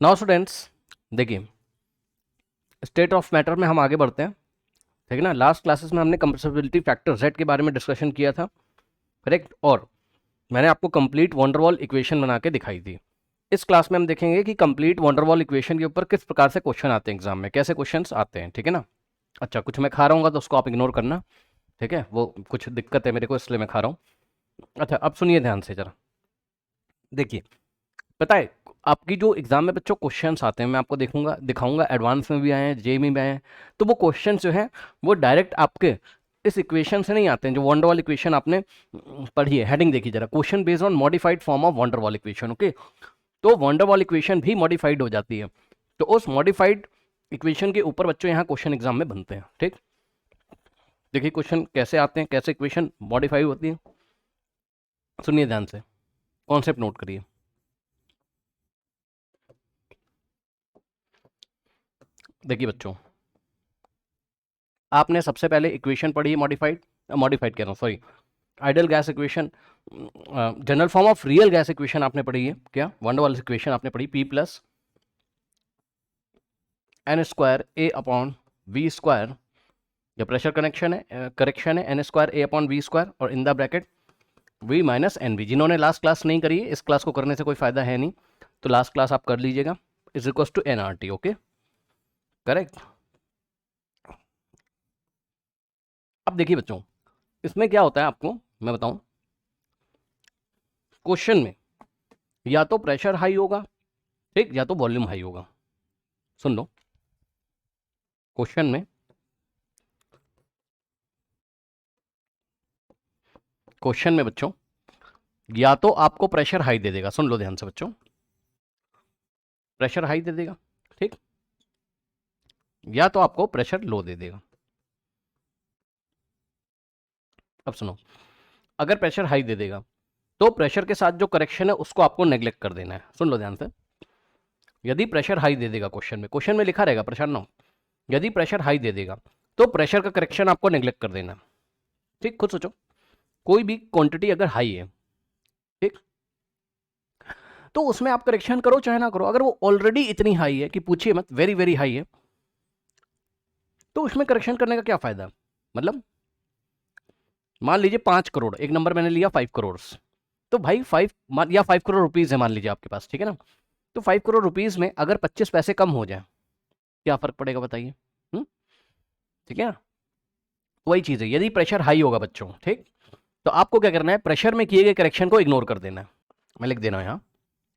Now students देखिए, state of matter में हम आगे बढ़ते हैं, ठीक है ना। लास्ट क्लासेस में हमने कंप्रेसिबिलिटी फैक्टर Z के बारे में डिस्कशन किया था, करेक्ट, और मैंने आपको कंप्लीट वंडरवॉल इक्वेशन बना के दिखाई थी। इस क्लास में हम देखेंगे कि कंप्लीट वंडरवॉल इक्वेशन के ऊपर किस प्रकार से क्वेश्चन आते हैं एग्जाम में, कैसे क्वेश्चंस आते हैं, ठीक है ना। अच्छा, कुछ मैं खा रहा हूँ तो उसको आप इग्नोर करना, ठीक है, वो कुछ दिक्कत है मेरे को इसलिए मैं खा रहा हूँ। अच्छा, अब सुनिए ध्यान से जरा, देखिए, पता है आपकी जो एग्जाम में बच्चों क्वेश्चंस आते हैं, मैं आपको दिखाऊंगा एडवांस में भी आए हैं, जेईई में आए हैं, तो वो क्वेश्चन जो है वो डायरेक्ट आपके इस इक्वेशन से नहीं आते हैं जो वंडरवॉल इक्वेशन आपने पढ़ी है। हेडिंग देखिए जरा, question based on modified form of van der Waals equation, okay. तो वंडरवॉल इक्वेशन भी मॉडिफाइड हो जाती है, तो उस मॉडिफाइड इक्वेशन के ऊपर बच्चों यहाँ क्वेश्चन एग्जाम में बनते हैं, ठीक। देखिए क्वेश्चन कैसे आते हैं, कैसे इक्वेशन मॉडिफाई होती है, सुनिए ध्यान से, कॉन्सेप्ट नोट करिए। देखिए बच्चों, आपने सबसे पहले इक्वेशन पढ़ी है मॉडिफाइड, मॉडिफाइड कह रहा हूँ sorry, ideal gas equation, general form of real gas equation आपने पढ़ी है क्या, वंडरवॉल इक्वेशन आपने पढ़ी, P प्लस एन स्क्वायर ए अपॉन वी स्क्वायर, या प्रेशर कनेक्शन है करेक्शन है एन स्क्वायर ए अपॉन वी स्क्वायर और in the bracket V minus N V. जिन्होंने लास्ट क्लास नहीं करी है, इस क्लास को करने से कोई फायदा है नहीं, तो लास्ट क्लास आप कर लीजिएगा, is equal to N R T, okay, correct. अब देखिए बच्चों, इसमें क्या होता है आपको मैं बताऊं, क्वेश्चन में या तो प्रेशर हाई होगा, ठीक, या तो वॉल्यूम हाई होगा। सुन लो, क्वेश्चन में बच्चों या तो आपको प्रेशर हाई दे देगा, सुन लो ध्यान से बच्चों, प्रेशर हाई दे देगा, ठीक, या तो आपको प्रेशर लो दे देगा। अब सुनो, अगर प्रेशर हाई दे देगा तो प्रेशर के साथ जो करेक्शन है उसको आपको नेग्लेक्ट कर देना है। सुन लो ध्यान से, यदि प्रेशर हाई दे देगा, क्वेश्चन में लिखा रहेगा प्रेशर नो, यदि प्रेशर हाई दे देगा तो प्रेशर का करेक्शन आपको नेग्लेक्ट कर देना है, ठीक। खुद सोचो, कोई भी क्वांटिटी अगर हाई है, ठीक, तो उसमें आप करेक्शन करो चाहे ना करो, अगर वो ऑलरेडी इतनी हाई है कि पूछिए मत, वेरी वेरी हाई है, तो उसमें करेक्शन करने का क्या फायदा। मतलब मान लीजिए 5 करोड़, एक नंबर मैंने लिया 5 करोड़, तो भाई 5 या 5 करोड़ रुपीज है मान लीजिए आपके पास, ठीक है ना। तो 5 करोड़ रुपीज में अगर 25 पैसे कम हो जाए, क्या फर्क पड़ेगा बताइए, ठीक है ना। वही चीज है, यदि प्रेशर हाई होगा बच्चों, ठीक, तो आपको क्या करना है, प्रेशर में किए गए करेक्शन को इग्नोर कर देना है। मैं लिख देना यहाँ,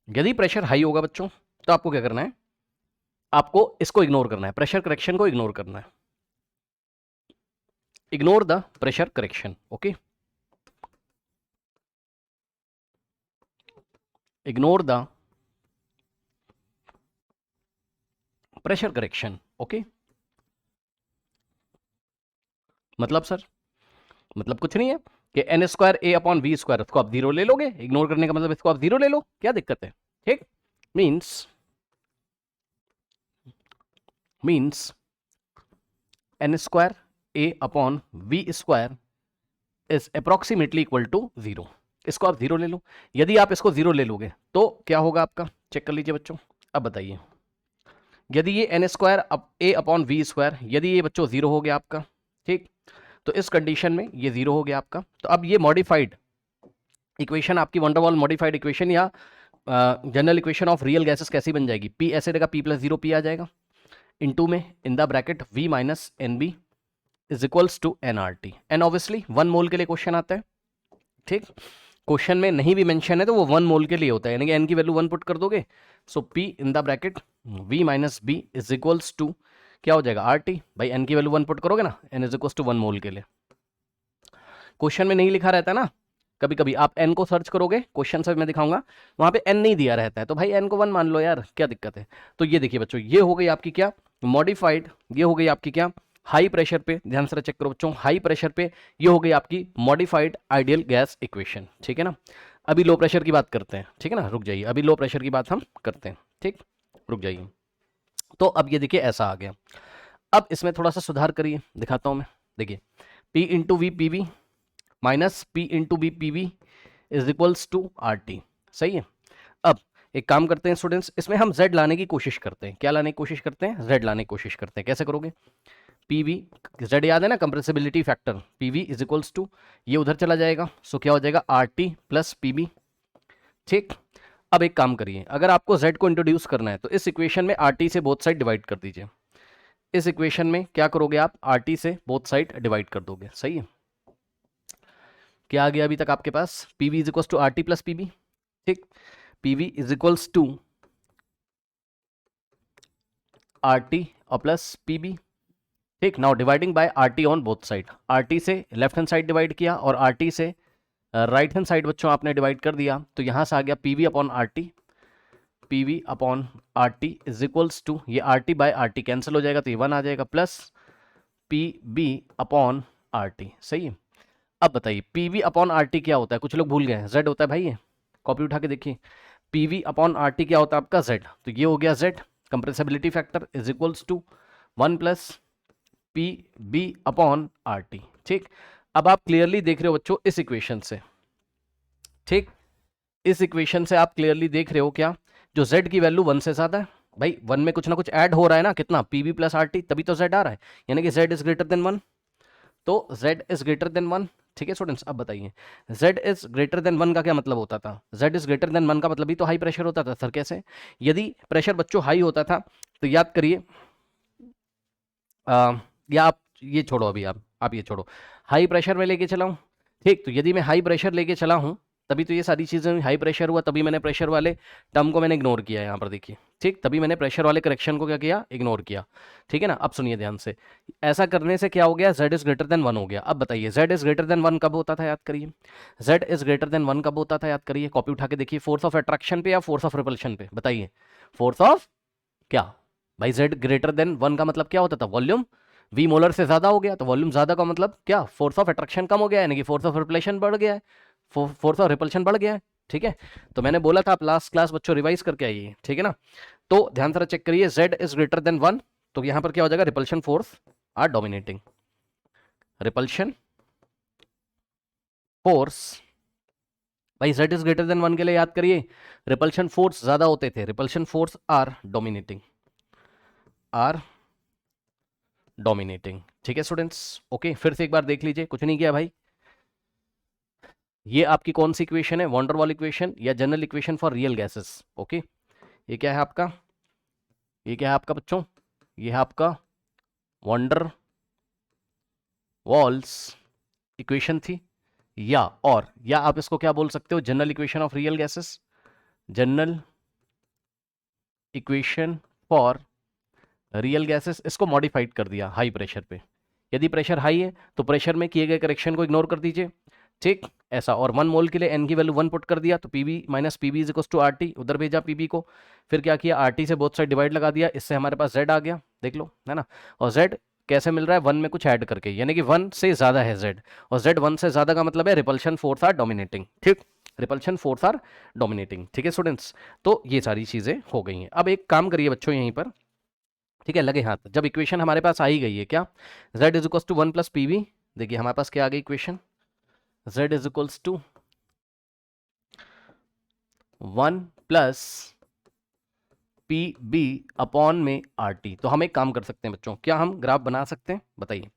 यदि प्रेशर हाई होगा बच्चों तो आपको क्या करना है, आपको इसको इग्नोर करना है, प्रेशर करेक्शन को इग्नोर करना है, ignore the pressure correction, okay, ignore the pressure correction, okay. मतलब सर, मतलब कुछ नहीं है कि एन स्क्वायर ए अपॉन वी स्क्वायर, उसको आप जीरो ले लोगे, इग्नोर करने का मतलब इसको आप जीरो ले लो, क्या दिक्कत है, ठीक। Means n square A upon V square is approximately equal to zero, इसको आप जीरो ले लो। यदि आप इसको जीरो ले लोगे तो क्या होगा आपका, चेक कर लीजिए बच्चों। अब बताइए, यदि ये एन स्क्वायर ए अपॉन वी स्क्वायर, यदि ये बच्चों जीरो हो गया आपका, ठीक, तो इस कंडीशन में ये जीरो हो गया आपका, तो अब ये मॉडिफाइड इक्वेशन आपकी वंडरवॉल मॉडिफाइड इक्वेशन या general equation of real gases कैसी बन जाएगी, पी ऐसे रहेगा, पी प्लस जीरो पी आ जाएगा, इनटू में in the bracket V minus n b is equals to N R T. N obviously 1 mole के लिए क्वेश्चन आता है, ठीक, क्वेश्चन में नहीं भी मेंशन है तो वो 1 मोल के लिए होता है, यानी कि एन की वैल्यू 1 पुट कर दोगे, so P in the bracket V minus B is equals to क्या हो जाएगा, आर टी, भाई एन की वैल्यू 1 पुट करोगे ना, N is equals to 1 mole के लिए। क्वेश्चन में नहीं लिखा रहता ना, कभी कभी आप एन को सर्च करोगे, क्वेश्चन से मैं दिखाऊंगा, वहां पे एन नहीं दिया रहता है, तो भाई एन को 1 मान लो यार, क्या दिक्कत है। तो ये देखिए बच्चों, ये हो गई आपकी क्या मॉडिफाइड, ये हो गई आपकी क्या हाई प्रेशर पे, ध्यान से चेक करो बच्चों, हाई प्रेशर पे ये हो गई आपकी मॉडिफाइड आइडियल गैस इक्वेशन, ठीक है ना। अभी लो प्रेशर की बात करते हैं, ठीक है ना, रुक जाइए, अभी लो प्रेशर की बात हम करते हैं, ठीक, रुक जाइए। तो अब ये देखिए ऐसा आ गया, अब इसमें थोड़ा सा सुधार करिए, दिखाता हूं मैं, देखिए P into V P V minus P into B P V is equals to R T, सही है। अब एक काम करते हैं स्टूडेंट्स, इसमें हम z लाने की कोशिश करते हैं। क्या लाने की कोशिश करते हैं? z लाने की कोशिश करते हैं। कैसे करोगे? पीवी, z याद है ना, compressibility factor, PV is equals to, ये उधर चला जाएगा, सो क्या हो जाएगा, आर टी प्लस पीबी। ठीक, अब एक काम करिए, अगर आपको z को इंट्रोड्यूस करना है तो इस इक्वेशन में आर टी से बोथ साइड डिवाइड कर दीजिए। इस इक्वेशन में क्या करोगे आप? आर टी से बोथ साइड डिवाइड कर दोगे। सही है, क्या आ गया अभी तक आपके पास? PV is equals to R T plus PB. ठीक, PV is equals to R T और प्लस पीबी। ठीक, now dividing by R T on both side. R T से लेफ्ट हैंड साइड डिवाइड किया और आर टी से right hand side बच्चों आपने divide कर दिया, तो यहां से आ गया PV upon R T. PV upon R T is equals to, ये R T by R T cancel हो जाएगा तो ये 1 आ जाएगा, plus P B upon R T. सही है, अब बताइए पीवी अपॉन आर टी क्या होता है? कुछ लोग भूल गए हैं, जेड होता है भाई, ये कॉपी उठा के देखिए। पीवी अपॉन आर टी क्या होता है आपका? जेड। तो ये हो गया Z, compressibility factor is equals to 1 plus P B upon R T. ठीक, अब आप क्लियरली देख रहे हो बच्चों इस इक्वेशन से, ठीक, इस इक्वेशन से आप क्लियरली देख रहे हो क्या, जो z की वैल्यू 1 से ज्यादा है, भाई 1 में कुछ ना कुछ ऐड हो रहा है ना, कितना? पीबी प्लस आर टी, तभी तो z आ रहा है, यानी कि z इज ग्रेटर देन 1, तो z इज ग्रेटर देन 1। ठीक है स्टूडेंट्स, अब बताइए z इज ग्रेटर देन 1 का क्या मतलब होता था? z इज ग्रेटर देन 1 का मतलब ही तो हाई प्रेशर होता था। सर कैसे? यदि प्रेशर बच्चों हाई होता था तो याद करिए, या आप ये छोड़ो, अभी आप ये छोड़ो, हाई प्रेशर में लेके चला हूँ। ठीक, तो यदि मैं हाई प्रेशर लेके चला हूँ तभी तो ये सारी चीज़ें, हाई प्रेशर हुआ तभी मैंने प्रेशर वाले टर्म को मैंने इग्नोर किया, यहाँ पर देखिए। ठीक, तभी मैंने प्रेशर वाले करेक्शन को क्या किया? इग्नोर किया। ठीक है ना, अब सुनिए ध्यान से, ऐसा करने से क्या हो गया? z इज ग्रेटर देन 1 हो गया। अब बताइए z इज ग्रेटर देन 1 कब होता था? याद करिए, z इज ग्रेटर देन 1 कब होता था? याद करिए, कॉपी उठा के देखिए, फोर्स ऑफ अट्रैक्शन पे या फोर्स ऑफ रिपल्शन पे? बताइए, फोर्स ऑफ क्या? भाई z ग्रेटर देन 1 का मतलब क्या होता था? वॉल्यूम v मोलर से ज्यादा हो गया, तो वॉल्यूम ज्यादा का मतलब क्या? फोर्स ऑफ अट्रैक्शन कम हो गया, यानी कि फोर्स ऑफ रिपल्शन बढ़ गया है, फोर्स ऑफ रिपल्शन बढ़ गया है। ठीक है, तो मैंने बोला था आप लास्ट क्लास बच्चों रिवाइज करके आइए। ठीक है ना, तो ध्यान से चेक करिए, z इज ग्रेटर देन 1, तो यहां पर क्या हो जाएगा? Repulsion force are dominating. Repulsion force, भाई z इज ग्रेटर देन 1 के लिए याद करिए, रिपल्शन फोर्स ज्यादा होते थे, repulsion force are dominating, are dominating. ठीक है स्टूडेंट्स, ओके, फिर से एक बार देख लीजिए, कुछ नहीं किया भाई। ये आपकी कौन सी इक्वेशन है? वॉन डेर वाल इक्वेशन या general equation for real gases. Okay, ये क्या है आपका? ये क्या है आपका बच्चों? ये है आपका वॉन डेर वाल्स इक्वेशन थी, या आप इसको क्या बोल सकते हो? General equation of real gases, general equation for real gases. इसको मॉडिफाइड कर दिया हाई प्रेशर पे। यदि प्रेशर हाई है तो प्रेशर में किए गए करेक्शन को इग्नोर कर दीजिए। ठीक, ऐसा, और 1 मोल के लिए n की वैल्यू 1 पुट कर दिया, तो Pb minus Pb is equals to R T, उधर भेजा पीबी को, फिर क्या किया? आर टी से बोथ साइड डिवाइड लगा दिया, इससे हमारे पास z आ गया, देख लो, है ना। और z कैसे मिल रहा है? 1 में कुछ ऐड करके, यानी कि 1 से ज्यादा है z, और z 1 से ज्यादा का मतलब है रिपल्शन फोर्स आर डोमिनेटिंग। ठीक, रिपल्शन फोर्स आर डोमिनेटिंग। ठीक है स्टूडेंट्स, तो ये सारी चीजें हो गई हैं। अब एक काम करिए बच्चों यहीं पर, ठीक है, लगे हाथ, जब इक्वेशन हमारे पास आ ही गई है, क्या z is equals to 1 plus PV, देखिए हमारे पास क्या आ गई equation, z is equals to 1 plus P B upon में आर टी। तो हम एक काम कर सकते हैं बच्चों, क्या हम ग्राफ बना सकते हैं? बताइए,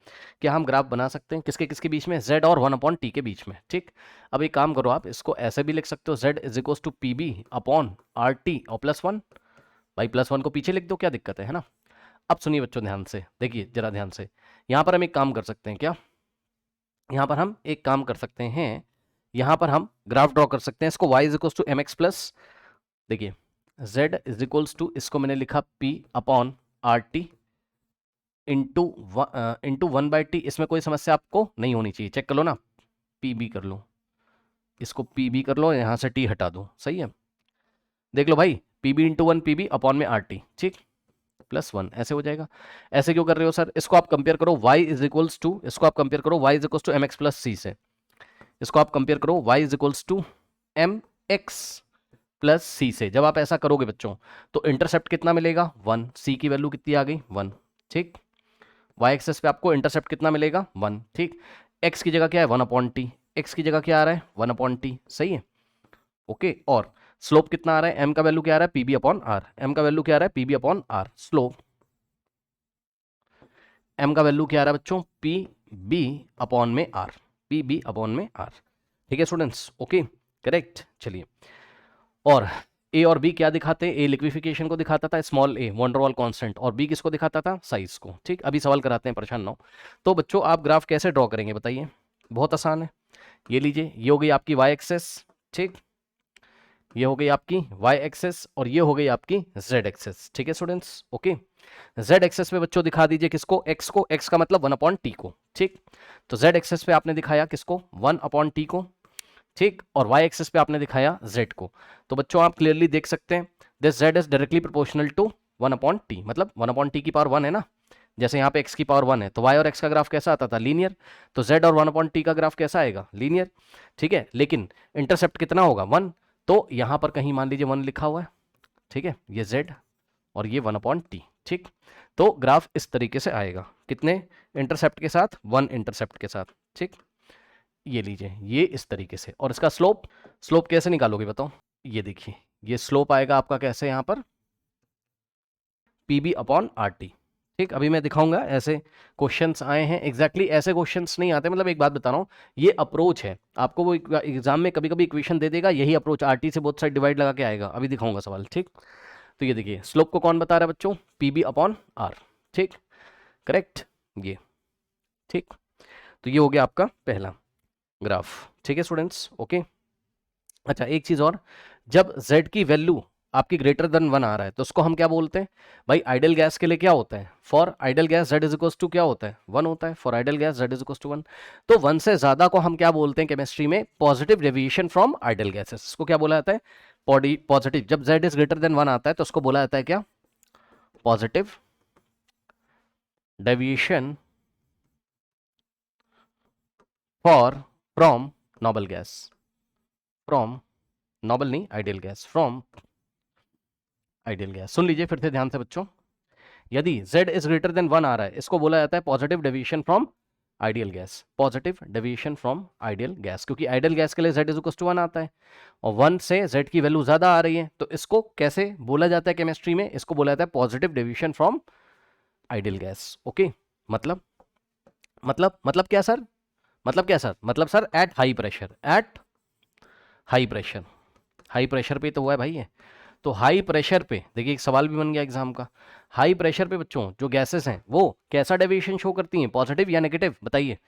क्या हम ग्राफ बना सकते हैं? किसके किसके बीच में? z और 1 अपॉन टी के बीच में। ठीक, अब एक काम करो, आप इसको ऐसे भी लिख सकते हो, z is equals to P B upon R T और प्लस 1। भाई प्लस 1 को पीछे लिख दो, क्या दिक्कत है ना। अब सुनिए बच्चों ध्यान से, देखिए जरा ध्यान से, यहां पर हम एक काम कर सकते हैं, क्या यहां पर हम एक काम कर सकते हैं, यहां पर हम ग्राफ ड्रॉ कर सकते हैं, इसको y is equals to M X plus, देखिए z इज इक्वल्स टू, इसको मैंने लिखा p upon R T into 1 by T. इसमें कोई समस्या आपको नहीं होनी चाहिए, चेक कर लो ना, पी बी कर लो, इसको पी बी कर लो, यहां से t हटा दो, सही है, देख लो भाई, P B into 1 P B upon में आर टी, ठीक, प्लस 1 ऐसे हो जाएगा। ऐसे क्यों कर रहे हो सर? इसको आप कंपेयर करो y इज इक्वल्स टू, इसको आप कंपेयर करो y is equals to M X plus C से, इसको आप कंपेयर करो y is equals to M X plus C से। जब आप ऐसा करोगे बच्चों तो इंटरसेप्ट कितना मिलेगा? 1, सी की वैल्यू कितनी आ गई? 1, ठीक, y एक्सेस पे आपको इंटरसेप्ट कितना मिलेगा? 1, ठीक, x की जगह क्या है? 1 अपॉन टी, एक्स की जगह क्या आ रहा है? 1 अपॉन टी, सही है, ओके। और स्लोप कितना आ रहा है, एम का वैल्यू क्या आ रहा है, पीबी अपॉन आर, एम का वैल्यू क्या आ रहा है, PB upon R, slope M का वैल्यू क्या आ रहा है बच्चों, पी बी अपॉन में आर, पी बी अपॉन में आर। ठीक है स्टूडेंट्स, ओके करेक्ट। चलिए, और ए और बी क्या दिखाते हैं, ए लिक्विफिकेशन को दिखाता था, स्मॉल ए वॉन डेर वाल कांस्टेंट, और बी किसको दिखाता था, साइज को। ठीक, अभी सवाल कराते हैं, परेशान ना हो। तो बच्चों आप ग्राफ कैसे ड्रॉ करेंगे बताइए, बहुत आसान है। ये लीजिए, ये हो गई आपकी वाई एक्सेस, ठीक, ये हो गई आपकी वाई एक्सेस, और ये हो गई आपकी जेड एक्सेस। ठीक है स्टूडेंट्स, ओके। जेड एक्सेस पे बच्चों दिखा दीजिए किसको, एक्स को, एक्स का मतलब 1/t को। ठीक, तो जेड एक्सेस पे आपने दिखाया किसको, 1/t को। ठीक, और वाई एक्सेस पे आपने दिखाया जेड को। तो बच्चों आप क्लियरली देख सकते हैं, this Z is directly proportional to 1/t, मतलब 1/t की पावर 1 है ना। जैसे यहाँ पे x की पावर 1 है, तो y और x का ग्राफ कैसा आता था, लीनियर। तो z और 1/t का ग्राफ कैसा आएगा, लीनियर। ठीक है, लेकिन इंटरसेप्ट कितना होगा, 1। तो यहाँ पर कहीं मान लीजिए 1 लिखा हुआ है, ठीक है, ये z और ये 1/t। ठीक, तो ग्राफ इस तरीके से आएगा, कितने इंटरसेप्ट के साथ, 1 इंटरसेप्ट के साथ। ठीक, ये लीजिए, ये इस तरीके से। और इसका स्लोप, स्लोप कैसे निकालोगे बताओ, ये देखिए, ये स्लोप आएगा आपका कैसे, यहाँ पर PB/RT। ठीक, अभी मैं दिखाऊंगा, ऐसे क्वेश्चंस आए हैं, एग्जैक्टली ऐसे क्वेश्चंस नहीं आते, मतलब एक बात बता रहा हूँ, ये अप्रोच है। आपको वो एग्जाम में कभी कभी इक्वेशन दे देगा, यही अप्रोच RT से बोथ साइड डिवाइड लगा के आएगा, अभी दिखाऊंगा सवाल। ठीक, तो ये देखिए, स्लोप को कौन बता रहा है बच्चों, PB/R। ठीक, करेक्ट, ये ठीक। तो ये हो गया आपका पहला ग्राफ। ठीक है स्टूडेंट्स, ओके। अच्छा, एक चीज और, जब z की वैल्यू आपकी ग्रेटर देन 1 आ रहा है, तो उसको हम क्या बोलते हैं भाई, आइडियल गैस के लिए क्या होता है, for ideal gas z is equals to क्या होता है, 1 होता है, for ideal gas z is equals to 1। तो 1 से ज्यादा को हम क्या बोलते हैं केमिस्ट्री में, positive deviation from ideal gases. इसको क्या बोला जाता है, पॉजिटिव। जब z इज ग्रेटर देन 1 आता है तो उसको बोला जाता है क्या, positive deviation for from noble gas, from noble नहीं, ideal gas, from ideal gas. सुन लीजिए फिर से ध्यान से बच्चों, यदि z इज ग्रेटर देन 1 आ रहा है, इसको बोला जाता है positive deviation from ideal gas, positive deviation from ideal gas, क्योंकि आइडियल गैस के लिए z इज इक्वल टू 1 आता है, और 1 से z की वैल्यू ज्यादा आ रही है, तो इसको कैसे बोला जाता है केमिस्ट्री में, इसको बोला जाता है positive deviation from ideal gas. Okay, मतलब क्या सर, मतलब क्या सर, मतलब sir at high pressure, at high pressure, high pressure पे तो हुआ है भाई ये। तो हाई प्रेशर पे देखिए, एक सवाल भी बन गया एग्जाम का, हाई प्रेशर पे बच्चों जो गैसेस हैं वो कैसा डेविएशन शो करती हैं, पॉजिटिव या नेगेटिव बताइए।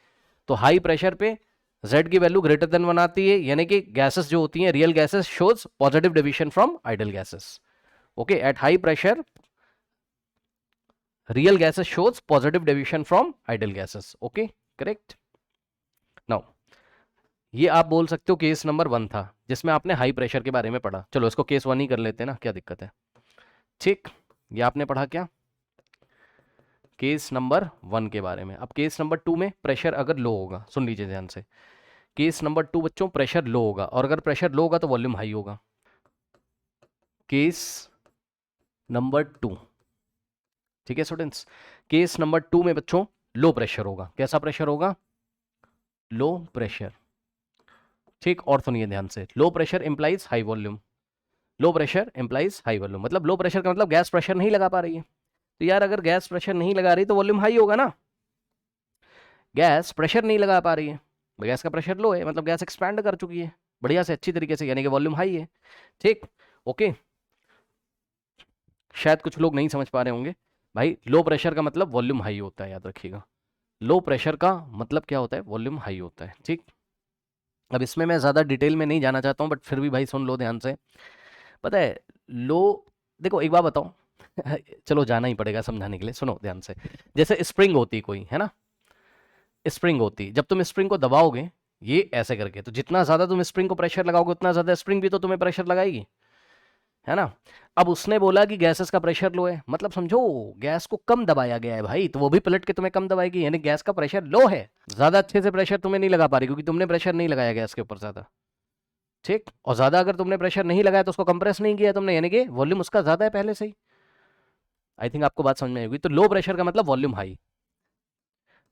तो हाई प्रेशर पे z की वैल्यू ग्रेटर देन 1 आती है, यानी कि गैसेस जो होती हैं, real gases shows positive deviation from ideal gases. Okay, at high pressure real gases shows positive deviation from ideal gases. Okay, correct. Now ये आप बोल सकते हो केस नंबर 1 था, जिसमें आपने हाई प्रेशर के बारे में पढ़ा। चलो इसको केस 1 ही कर लेते हैं ना, क्या दिक्कत है। ठीक, ये आपने पढ़ा क्या, केस नंबर 1 के बारे में। अब केस नंबर 2 में प्रेशर अगर लो होगा, सुन लीजिए ध्यान से, केस नंबर 2 बच्चों प्रेशर लो होगा, और अगर प्रेशर लो होगा तो वॉल्यूम हाई होगा। केस नंबर 2, ठीक है स्टूडेंट्स, केस नंबर 2 में बच्चों लो प्रेशर होगा। कैसा प्रेशर होगा, लो प्रेशर। ठीक, और सुनिए ध्यान से, लो प्रेशर इंप्लाइज हाई वॉल्यूम, लो प्रेशर इंप्लाइज हाई वॉल्यूम, मतलब लो प्रेशर का मतलब गैस प्रेशर नहीं लगा पा रही है। तो यार अगर गैस प्रेशर नहीं लगा रही तो वॉल्यूम हाई होगा ना, गैस प्रेशर नहीं लगा पा रही है, गैस का प्रेशर लो है, मतलब गैस एक्सपैंड कर चुकी है बढ़िया से अच्छी तरीके से, यानी कि वॉल्यूम हाई है। ठीक, ओके, शायद कुछ लोग नहीं समझ पा रहे होंगे भाई, लो प्रेशर का मतलब वॉल्यूम हाई होता है, याद रखिएगा, लो प्रेशर का मतलब क्या होता है, वॉल्यूम हाई होता है। ठीक, अब इसमें मैं ज़्यादा डिटेल में नहीं जाना चाहता हूँ, बट फिर भी भाई सुन लो ध्यान से। पता है लो, देखो एक बात बताओ चलो जाना ही पड़ेगा समझाने के लिए, सुनो ध्यान से। जैसे स्प्रिंग होती कोई है ना, स्प्रिंग होती, जब तुम स्प्रिंग को दबाओगे ये ऐसे करके, तो जितना ज़्यादा तुम स्प्रिंग को प्रेशर लगाओगे उतना ज़्यादा स्प्रिंग भी तो तुम्हें प्रेशर लगाएगी, है ना। अब उसने बोला कि गैसेस का प्रेशर लो है, मतलब समझो गैस को कम दबाया गया है भाई, तो वो भी पलट के तुम्हें कम दबाएगी, यानी गैस का प्रेशर लो है, ज्यादा अच्छे से प्रेशर तुम्हें नहीं लगा पा रही, क्योंकि तुमने प्रेशर नहीं लगाया गैस के ऊपर ज्यादा। ठीक, और ज्यादा अगर तुमने प्रेशर नहीं लगाया तो उसको कंप्रेस नहीं किया तुमने, यानी कि वॉल्यूम उसका ज्यादा है पहले से ही। आई थिंक आपको बात समझ में आएगी। तो लो प्रेशर का मतलब वॉल्यूम हाई,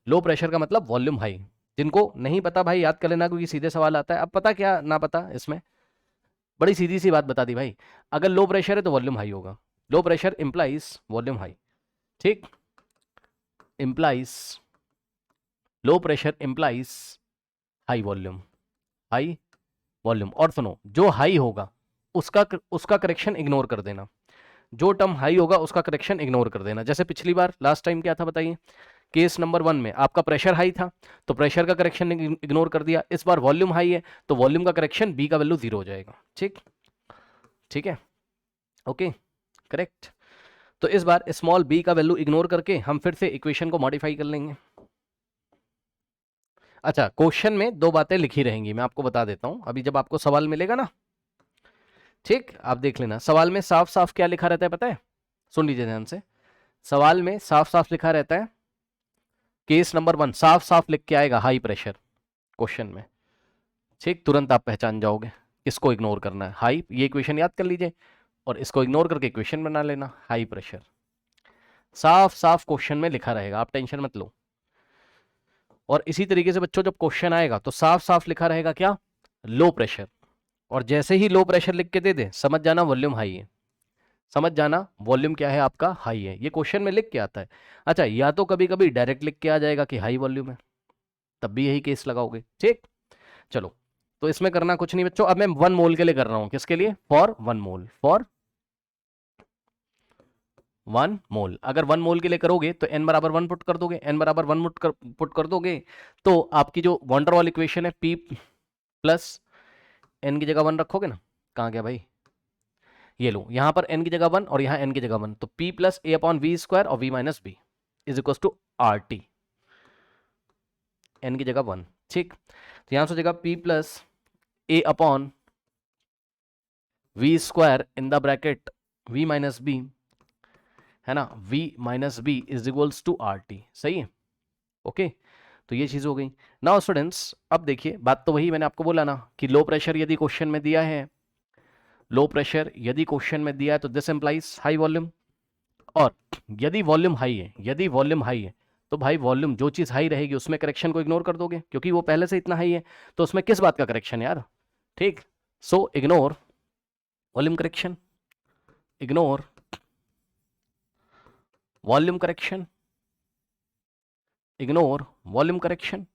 लो प्रेशर का मतलब वॉल्यूम हाई। जिनको नहीं पता भाई याद कर लेना, क्योंकि सीधे सवाल आता है। अब पता क्या ना पता इसमें, बड़ी सीधी सी बात बता दी भाई, अगर लो प्रेशर है तो वॉल्यूम हाई होगा, low pressure implies volume high, ठीक, implies low pressure implies high volume, high volume. और सुनो, जो हाई होगा उसका करेक्शन इग्नोर कर देना, जो टर्म हाई होगा उसका करेक्शन इग्नोर कर देना। जैसे पिछली बार लास्ट टाइम क्या था बताइए, केस नंबर 1 में आपका प्रेशर हाई था तो प्रेशर का करेक्शन इग्नोर कर दिया, इस बार वॉल्यूम हाई है तो वॉल्यूम का करेक्शन बी का वैल्यू 0 हो जाएगा, ठीक, ठीक है, ओके, करेक्ट। तो इस बार स्मॉल बी का वैल्यू इग्नोर करके हम फिर से इक्वेशन को मॉडिफाई कर लेंगे। अच्छा, क्वेश्चन में दो बातें लिखी रहेंगी, मैं आपको बता देता हूं, अभी जब आपको सवाल मिलेगा ना, ठीक, आप देख लेना, सवाल में साफ साफ क्या लिखा रहता है पता है, सुन लीजिए ध्यान से, सवाल में साफ साफ लिखा रहता है, केस नंबर 1 साफ साफ लिख के आएगा हाई प्रेशर क्वेश्चन में, ठीक, तुरंत आप पहचान जाओगे किसको इग्नोर करना है, हाई, ये इक्वेशन याद कर लीजिए और इसको इग्नोर करके इक्वेशन बना लेना, हाई प्रेशर, साफ साफ क्वेश्चन में लिखा रहेगा, आप टेंशन मत लो। और इसी तरीके से बच्चों जब क्वेश्चन आएगा तो साफ साफ लिखा रहेगा क्या, लो प्रेशर, और जैसे ही लो प्रेशर लिख के दे दे समझ जाना वॉल्यूम हाई है, समझ जाना वॉल्यूम क्या है आपका, हाई है, ये क्वेश्चन में लिख के आता है। अच्छा, या तो कभी कभी डायरेक्ट लिख के आ जाएगा कि हाई वॉल्यूम है, तब भी यही केस लगाओगे, ठीक। चलो, तो इसमें करना कुछ नहीं बच्चों, अब मैं 1 मोल के लिए कर रहा हूं, किसके लिए, फॉर 1 मोल, फॉर 1 मोल। अगर 1 मोल के लिए करोगे तो n बराबर 1 पुट कर दोगे, n बराबर 1 पुट कर दोगे तो आपकी जो वॉन्डर वॉल इक्वेशन है p प्लस n की जगह 1 रखोगे ना, कहाँ गया भाई, ये लो, यहां पर n की जगह 1 और यहां n की जगह 1, तो p plus A upon V square और v minus B is equal to R T, n की जगह 1, ठीक। तो यहां सोचेगा p plus A upon V square in the bracket v minus B, है ना, v minus B is equals to R T, सही है, ओके। तो ये चीज हो गई। नाउ स्टूडेंट्स, अब देखिए, बात तो वही मैंने आपको बोला ना कि लो प्रेशर यदि क्वेश्चन में दिया है, लो प्रेशर यदि क्वेश्चन में दिया है तो दिस एम्प्लाइज हाई वॉल्यूम, और यदि वॉल्यूम हाई है, यदि वॉल्यूम हाई है तो भाई वॉल्यूम जो चीज हाई रहेगी उसमें करेक्शन को इग्नोर कर दोगे, क्योंकि वो पहले से इतना हाई है, तो उसमें किस बात का करेक्शन यार, ठीक। So ignore volume correction, ignore volume correction, ignore volume correction,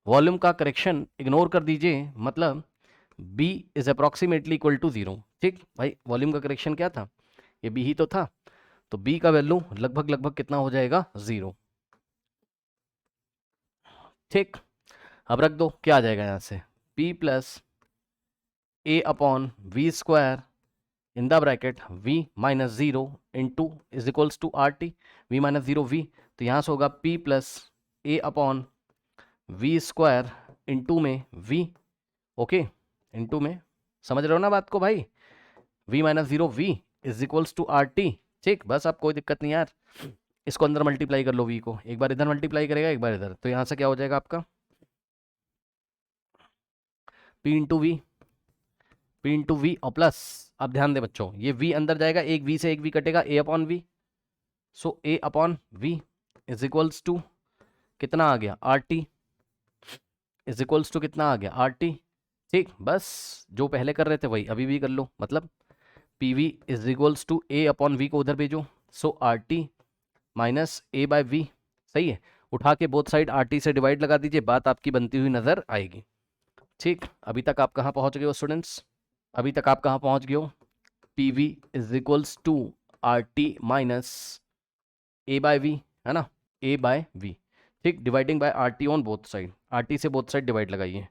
volume का करेक्शन इग्नोर कर दीजिए, मतलब b is approximately equal to 0, ठीक भाई, वॉल्यूम का करेक्शन क्या था, ये b ही तो था, तो b का वैल्यू लगभग लगभग कितना हो जाएगा, 0, ठीक। अब रख दो, क्या आ जाएगा यहां से, p plus A upon V square in the bracket v minus 0 into is equals to R T, V minus 0 v, तो यहाँ से होगा p plus A upon V square into में v, ओके, इंटू में, समझ रहे हो ना बात को भाई, v minus 0 v is equals to R T, ठीक, बस अब कोई दिक्कत नहीं यार, इसको अंदर मल्टीप्लाई कर लो, v को एक बार इधर मल्टीप्लाई करेगा एक बार इधर, तो यहाँ से क्या हो जाएगा आपका p into V, p into V और प्लस, अब ध्यान दे बच्चों, ये v अंदर जाएगा, एक v से एक v कटेगा, a upon V, so a upon V is equals to कितना आ गया, R T, is equals to कितना आ गया, आर टी, ठीक। बस जो पहले कर रहे थे वही अभी भी कर लो, मतलब P V is equals to A upon V को उधर भेजो, so R T minus A by V, सही है, उठा के बोथ साइड आर टी से डिवाइड लगा दीजिए, बात आपकी बनती हुई नजर आएगी, ठीक। अभी तक आप कहाँ पहुँच गए हो स्टूडेंट्स, अभी तक आप कहाँ पहुँच गए हो, P V is equals to R T minus A by V, है ना, ए बाय वी, ठीक, dividing by R T on both side, R T से बोथ साइड डिवाइड लगाइए,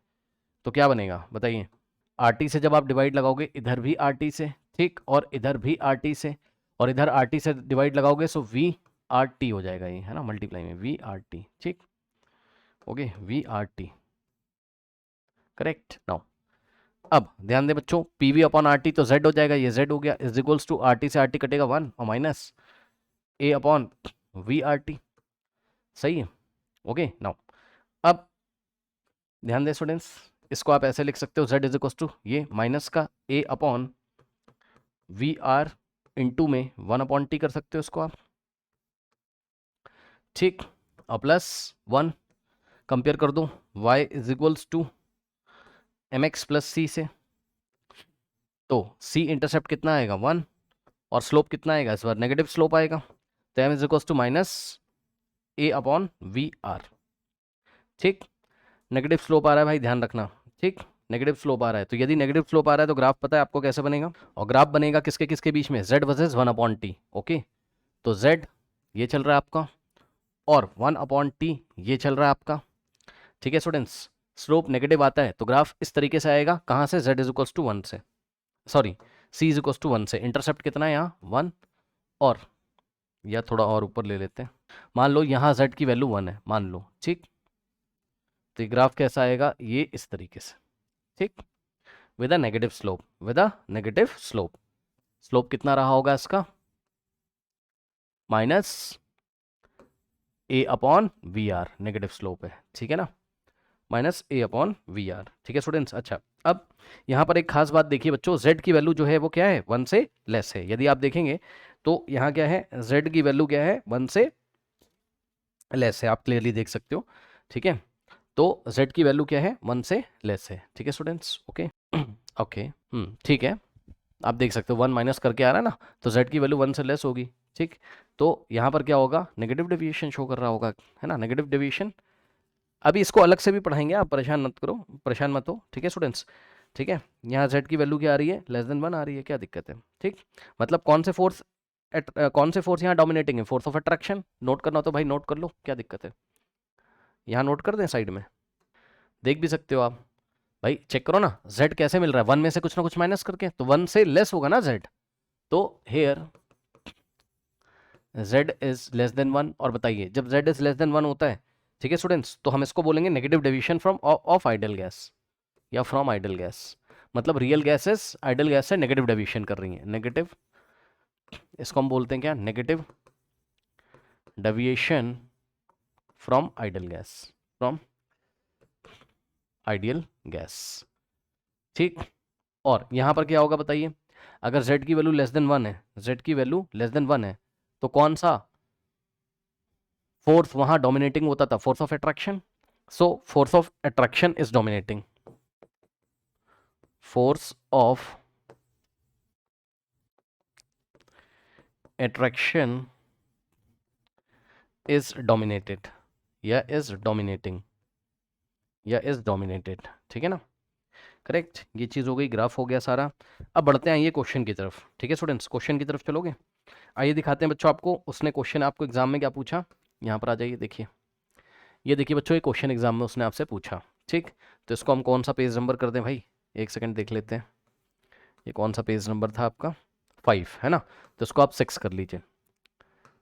तो क्या बनेगा बताइए, आर टी से जब आप डिवाइड लगाओगे इधर भी आर टी से, ठीक, और इधर भी आर टी से, और इधर आर टी से डिवाइड लगाओगे, सो वी आर टी हो जाएगा ये, है ना, मल्टीप्लाई में वी आर टी, ठीक, okay, V R T, correct. Now अब ध्यान दे बच्चों, P V upon R T तो जेड हो जाएगा, ये जेड हो गया, is equals to R T से आर टी कटेगा 1 और minus A upon V R T, सही है, ओके। नाउ अब ध्यान दें स्टूडेंट्स, इसको आप ऐसे लिख सकते हो, z इज इक्वल टू ये माइनस का a upon V R into में 1 अपॉन टी कर सकते हो इसको आप, ठीक, और प्लस 1 कंपेयर कर दो, y is equals to M X plus C से, तो सी इंटरसेप्ट कितना आएगा 1 और स्लोप कितना आएगा इस बार नेगेटिव स्लोप आएगा, तो M is equal to minus A upon V R. ठीक, नेगेटिव स्लोप आ रहा है भाई, ध्यान रखना। ठीक, नेगेटिव स्लोप आ रहा है, तो यदि नेगेटिव स्लोप आ रहा है तो ग्राफ पता है आपको कैसे बनेगा, और ग्राफ बनेगा किसके किसके बीच में, z versus 1 upon T. Okay, तो z ये चल रहा है आपका और 1 अपॉन टी ये चल रहा है आपका। ठीक है स्टूडेंट्स, स्लोप नेगेटिव आता है तो ग्राफ इस तरीके से आएगा, कहाँ से, z इज इक्वल टू 1 से, sorry c is equal to 1 से। इंटरसेप्ट कितना है यहाँ 1, और या थोड़ा और ऊपर ले लेते हैं, मान लो यहाँ z की वैल्यू 1 है मान लो। ठीक, तो ग्राफ कैसा आएगा, ये इस तरीके से। ठीक, with a negative slope, with a negative slope. Slope कितना रहा होगा इसका, minus A upon V R, negative slope है। ठीक है ना, minus A upon V R. ठीक है स्टूडेंट्स, अच्छा अब यहाँ पर एक खास बात देखिए बच्चों, z की वैल्यू जो है वो क्या है 1 से लेस है। यदि आप देखेंगे तो यहाँ क्या है, z की वैल्यू क्या है 1 से लेस है, आप क्लियरली देख सकते हो। ठीक है, तो z की वैल्यू क्या है 1 से लेस है। ठीक है स्टूडेंट्स, ओके ओके ठीक है, आप देख सकते हो 1 माइनस करके आ रहा है ना, तो z की वैल्यू 1 से लेस होगी। ठीक, तो यहाँ पर क्या होगा, नेगेटिव डेविएशन शो कर रहा होगा, है ना, नेगेटिव डेविएशन। अभी इसको अलग से भी पढ़ाएंगे, आप परेशान मत करो, परेशान मत हो। ठीक है स्टूडेंट्स, ठीक है, यहाँ z की वैल्यू क्या आ रही है, लेस देन 1 आ रही है, क्या दिक्कत है। ठीक, मतलब कौन से फोर्स कौन से फोर्स यहाँ डोमिनेटिंग है, फोर्स ऑफ अट्रैक्शन। नोट करना हो तो भाई नोट कर लो, क्या दिक्कत है, यहाँ नोट कर दें साइड में, देख भी सकते हो आप भाई, चेक करो ना z कैसे मिल रहा है, 1 में से कुछ ना कुछ माइनस करके, तो 1 से लेस होगा ना z, तो here z is less than 1। और बताइए जब z इज लेस देन 1 होता है, ठीक है स्टूडेंट्स, तो हम इसको बोलेंगे negative deviation from of ideal gas या फ्रॉम आइडियल गैस, मतलब रियल गैसेस आइडियल गैस से नेगेटिव डेविएशन कर रही हैं, नेगेटिव, इसको हम बोलते हैं क्या, negative deviation from ideal gas, from ideal gas. ठीक, और यहां पर क्या होगा बताइए, अगर z की वैल्यू लेस देन 1 है, z की वैल्यू लेस देन 1 है, तो कौन सा फोर्स वहां डोमिनेटिंग होता था, force of attraction. So force of attraction is dominating, force of attraction is dominated या इज डोमिनेटिंग या इज डोमिनेटेड। ठीक है ना, करेक्ट, ये चीज़ हो गई, ग्राफ हो गया सारा। अब बढ़ते हैं ये क्वेश्चन की तरफ। ठीक है स्टूडेंट्स, क्वेश्चन की तरफ चलोगे, आइए दिखाते हैं बच्चों आपको, उसने क्वेश्चन आपको एग्जाम में क्या पूछा, यहाँ पर आ जाइए, देखिए ये देखिए बच्चों, ये क्वेश्चन एग्जाम में उसने आपसे पूछा। ठीक, तो इसको हम कौन सा पेज नंबर कर दें भाई, एक सेकंड देख लेते हैं, ये कौन सा पेज नंबर था आपका, 5 है ना, तो इसको आप 6 कर लीजिए।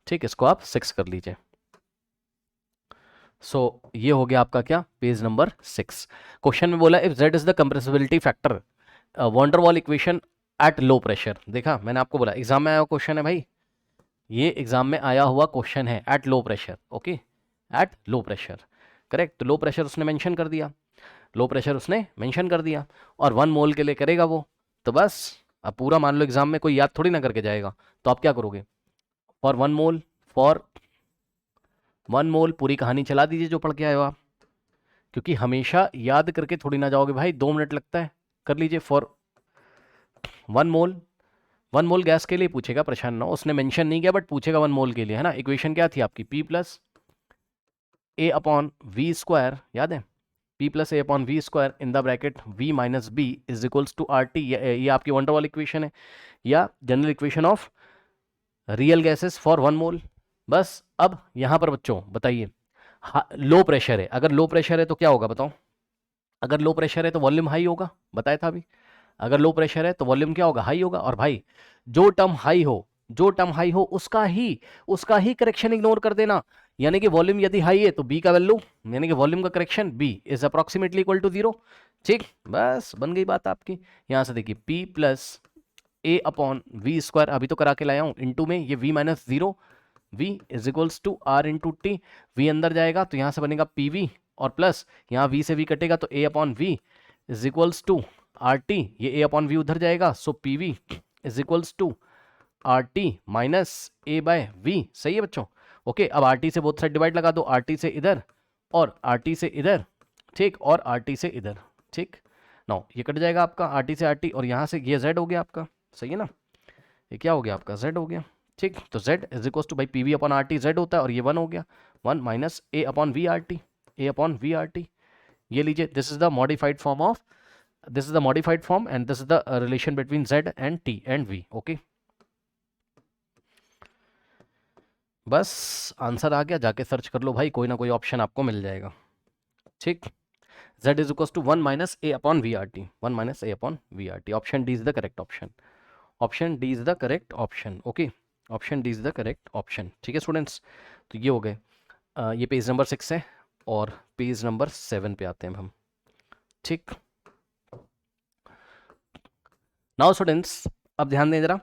ठीक, इसको आप 6 कर लीजिए। सो ये हो गया आपका क्या, पेज नंबर 6। क्वेश्चन में बोला if z is the compressibility factor van der Waals equation at low pressure. देखा मैंने आपको बोला एग्जाम में आया हुआ क्वेश्चन है भाई, ये एग्जाम में आया हुआ क्वेश्चन है, eight low pressure. Okay, eight low pressure, correct, तो लो प्रेशर उसने मेंशन कर दिया, लो प्रेशर उसने मेंशन कर दिया, और 1 मोल के लिए करेगा वो, तो बस अब पूरा मान लो एग्जाम में कोई याद थोड़ी ना करके जाएगा, तो आप क्या करोगे, फॉर 1 मोल, फॉर 1 मोल पूरी कहानी चला दीजिए जो पढ़ के आए हो आप, क्योंकि हमेशा याद करके थोड़ी ना जाओगे भाई, 2 मिनट लगता है, कर लीजिए। फॉर 1 मोल, 1 मोल गैस के लिए पूछेगा, परेशान ना हो, उसने मेंशन नहीं किया बट पूछेगा 1 मोल के लिए, है ना। इक्वेशन क्या थी आपकी, P plus A upon V square, याद है, P plus A upon V square in the bracket V minus B is equals to RT। ये आपकी वन डेर वाल इक्वेशन है, या general equation of real gases for 1 mole. बस अब यहाँ पर बच्चों बताइए, लो प्रेशर है, अगर लो प्रेशर है तो क्या होगा बताओ, अगर लो प्रेशर है तो वॉल्यूम हाई होगा, बताया था अभी, अगर लो प्रेशर है तो वॉल्यूम क्या होगा, हाई होगा। और भाई जो टर्म हाई हो, जो टर्म हाई हो उसका ही करेक्शन इग्नोर कर देना, यानी कि वॉल्यूम यदि हाई है तो बी का वैल्यू, यानी कि वॉल्यूम का correction B is approximately equal to 0। ठीक, बस बन गई बात आपकी। यहां से देखिए P plus A upon V square, अभी तो करा के लाया हूं, इंटू में ये V minus 0, V is equals to R into T, V अंदर जाएगा तो यहां से बनेगा PV, और प्लस यहाँ V से V कटेगा तो A upon V is equals to RT, ये A अपॉन वी उधर जाएगा, so PV is equals to RT minus A by V। सही है बच्चों, ओके। अब RT से बोथ साइड डिवाइड लगा दो, RT से इधर और RT से इधर, ठीक, और RT से इधर। ठीक, नाउ ये कट जाएगा आपका RT से RT, और यहाँ से ये Z हो गया आपका, सही है ना, ये क्या हो गया आपका Z हो गया, ठीक। तो Z इज इक्वल टू भाई PV अपॉन RT Z होता है, और ये 1 हो गया, 1 minus A upon VRT, A upon VRT, ये लीजिए, this is the modified form of, this is the modified form and this is the relation between Z and T and V. Okay, बस answer आ गया, जाके search कर लो भाई, कोई ना कोई ऑप्शन आपको मिल जाएगा, ठीक। Z is equals to 1 minus A upon VRT, 1 minus A upon VRT. Option D is the correct option, option D is the correct option, okay, option D is the correct option, ठीक है students. तो ये हो गए, ये page number 6 है, और page number 7 पे आते हैं हम, ठीक। नाउ स्टूडेंट्स अब ध्यान दें जरा,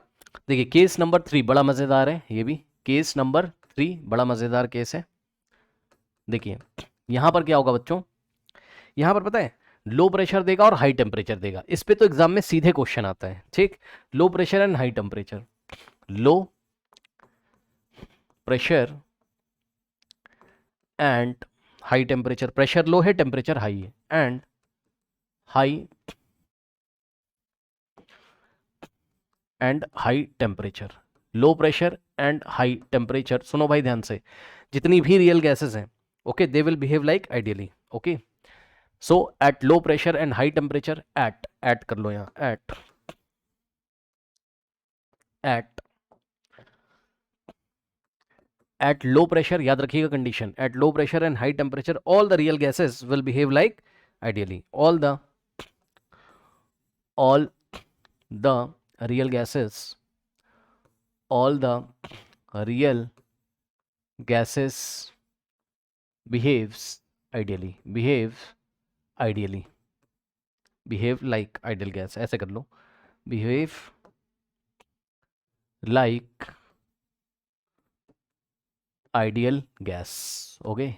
देखिए केस नंबर 3 बड़ा मज़ेदार है, ये भी केस नंबर 3 बड़ा मज़ेदार केस है। देखिए यहाँ पर क्या होगा बच्चों, यहाँ पर पता है लो प्रेशर देगा और हाई टेम्परेचर देगा, इस पे तो एग्जाम में सीधे क्वेश्चन आता है, ठीक। Low pressure and high temperature, low pressure and high temperature, pressure low है टेम्परेचर हाई है, and high and high temperature, low pressure and high temperature. सुनो भाई ध्यान से, जितनी भी रियल गैसेस हैं, okay, they will behave like ideally, okay. So at low pressure and high temperature, at कर लो यहाँ, एट लो प्रेशर, याद रखिएगा condition, at low pressure and high temperature all the real gases will behave like ideally, all the real gases, all the real gases behaves ideally, behave like ideal gas, ऐसे कर लो, behave like ideal gas, okay,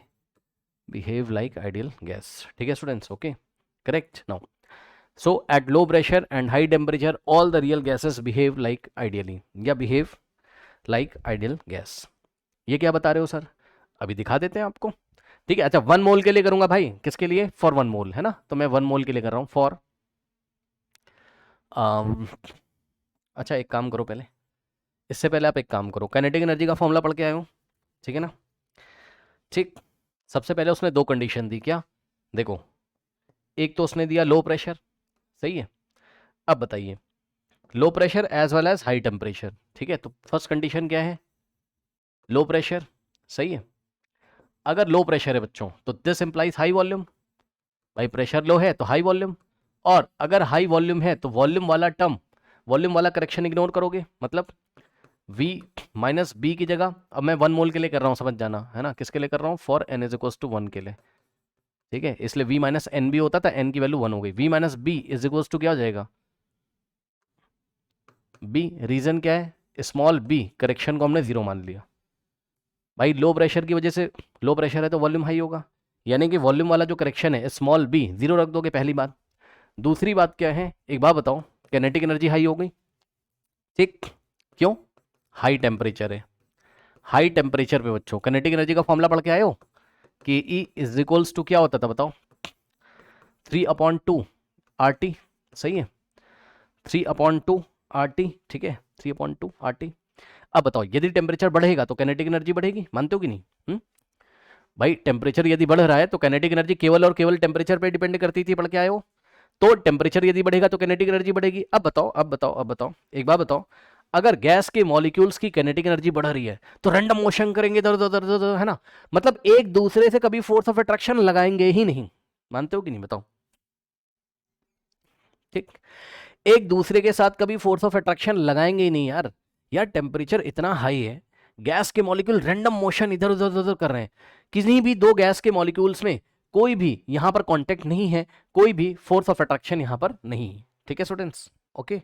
behave like ideal gas, ठीक है students, okay, correct. Now so at low pressure and high temperature all the real gases behave like ideally, या behave like ideal gas। ये क्या बता रहे हो sir, अभी दिखा देते हैं आपको, ठीक है। अच्छा 1 मोल के लिए करूंगा भाई, किसके लिए, फॉर 1 मोल है ना, तो मैं 1 मोल के लिए कर रहा हूं फॉर, अच्छा एक काम करो पहले, इससे पहले आप एक काम करो, काइनेटिक एनर्जी का फॉर्मूला पढ़ के आए हो, ठीक है ना, ठीक। सबसे पहले उसने 2 कंडीशन दी, क्या, देखो एक तो उसने दिया लो प्रेशर, सही है। अब बताइए low pressure as well as high temperature, ठीक है। तो फर्स्ट कंडीशन क्या है, लो प्रेशर, सही है। अगर लो प्रेशर है बच्चों तो दिस इंप्लाइज हाई वॉल्यूम, भाई प्रेशर लो है तो हाई वॉल्यूम, और अगर हाई वॉल्यूम है तो वॉल्यूम वाला टर्म, वॉल्यूम वाला करेक्शन इग्नोर करोगे, मतलब V माइनस बी की जगह, अब मैं 1 मोल के लिए कर रहा हूँ, समझ जाना है ना, किसके लिए कर रहा हूँ, for n is equal to 1 के लिए, ठीक है। इसलिए V माइनस एन बी होता था, n की वैल्यू 1 हो गई, V minus B is equal to क्या हो जाएगा, B। रीजन क्या है, स्मॉल b, करेक्शन को हमने 0 मान लिया, भाई लो प्रेशर की वजह से, लो प्रेशर है तो वॉल्यूम हाई होगा, यानी कि वॉल्यूम वाला जो करेक्शन है स्मॉल b 0 रख दोगे, पहली बात। दूसरी बात क्या है, एक बात बताओ, काइनेटिक एनर्जी हाई हो गई, ठीक, क्यों, हाई टेम्परेचर है, हाई टेम्परेचर पे बच्चों काइनेटिक एनर्जी का फॉर्मूला पढ़ के आए हो, कि E इज इक्वल्स टू क्या होता था बताओ, 3/2 RT, सही है, 3/2 RT, ठीक है, 3/2 RT। अब बताओ यदि टेम्परेचर बढ़ेगा तो काइनेटिक एनर्जी बढ़ेगी, मानते हो कि नहीं, भाई टेम्परेचर यदि बढ़ रहा है तो काइनेटिक एनर्जी केवल और केवल टेम्परेचर पे डिपेंड करती थी, पढ़ के आए हो, तो टेम्परेचर यदि बढ़ेगा तो काइनेटिक एनर्जी बढ़ेगी। अब बताओ एक बात बताओ, अगर गैस के मॉलिक्यूल्स की काइनेटिक एनर्जी बढ़ रही है तो रैंडम मोशन करेंगे इधर उधर उधर, है ना, मतलब एक दूसरे से कभी फोर्स ऑफ अट्रैक्शन लगाएंगे ही नहीं, मानते हो कि नहीं बताओ, ठीक, एक दूसरे के साथ कभी फोर्स ऑफ अट्रैक्शन लगाएंगे ही नहीं यार, यार टेम्परेचर इतना हाई है, गैस के मॉलिक्यूल रैंडम मोशन इधर उधर उधर कर रहे हैं, किसी भी 2 गैस के मॉलिक्यूल्स में कोई भी यहां पर कांटेक्ट नहीं है, कोई भी फोर्स ऑफ अट्रैक्शन यहां पर नहीं है, ठीक है स्टूडेंट्स, ओके।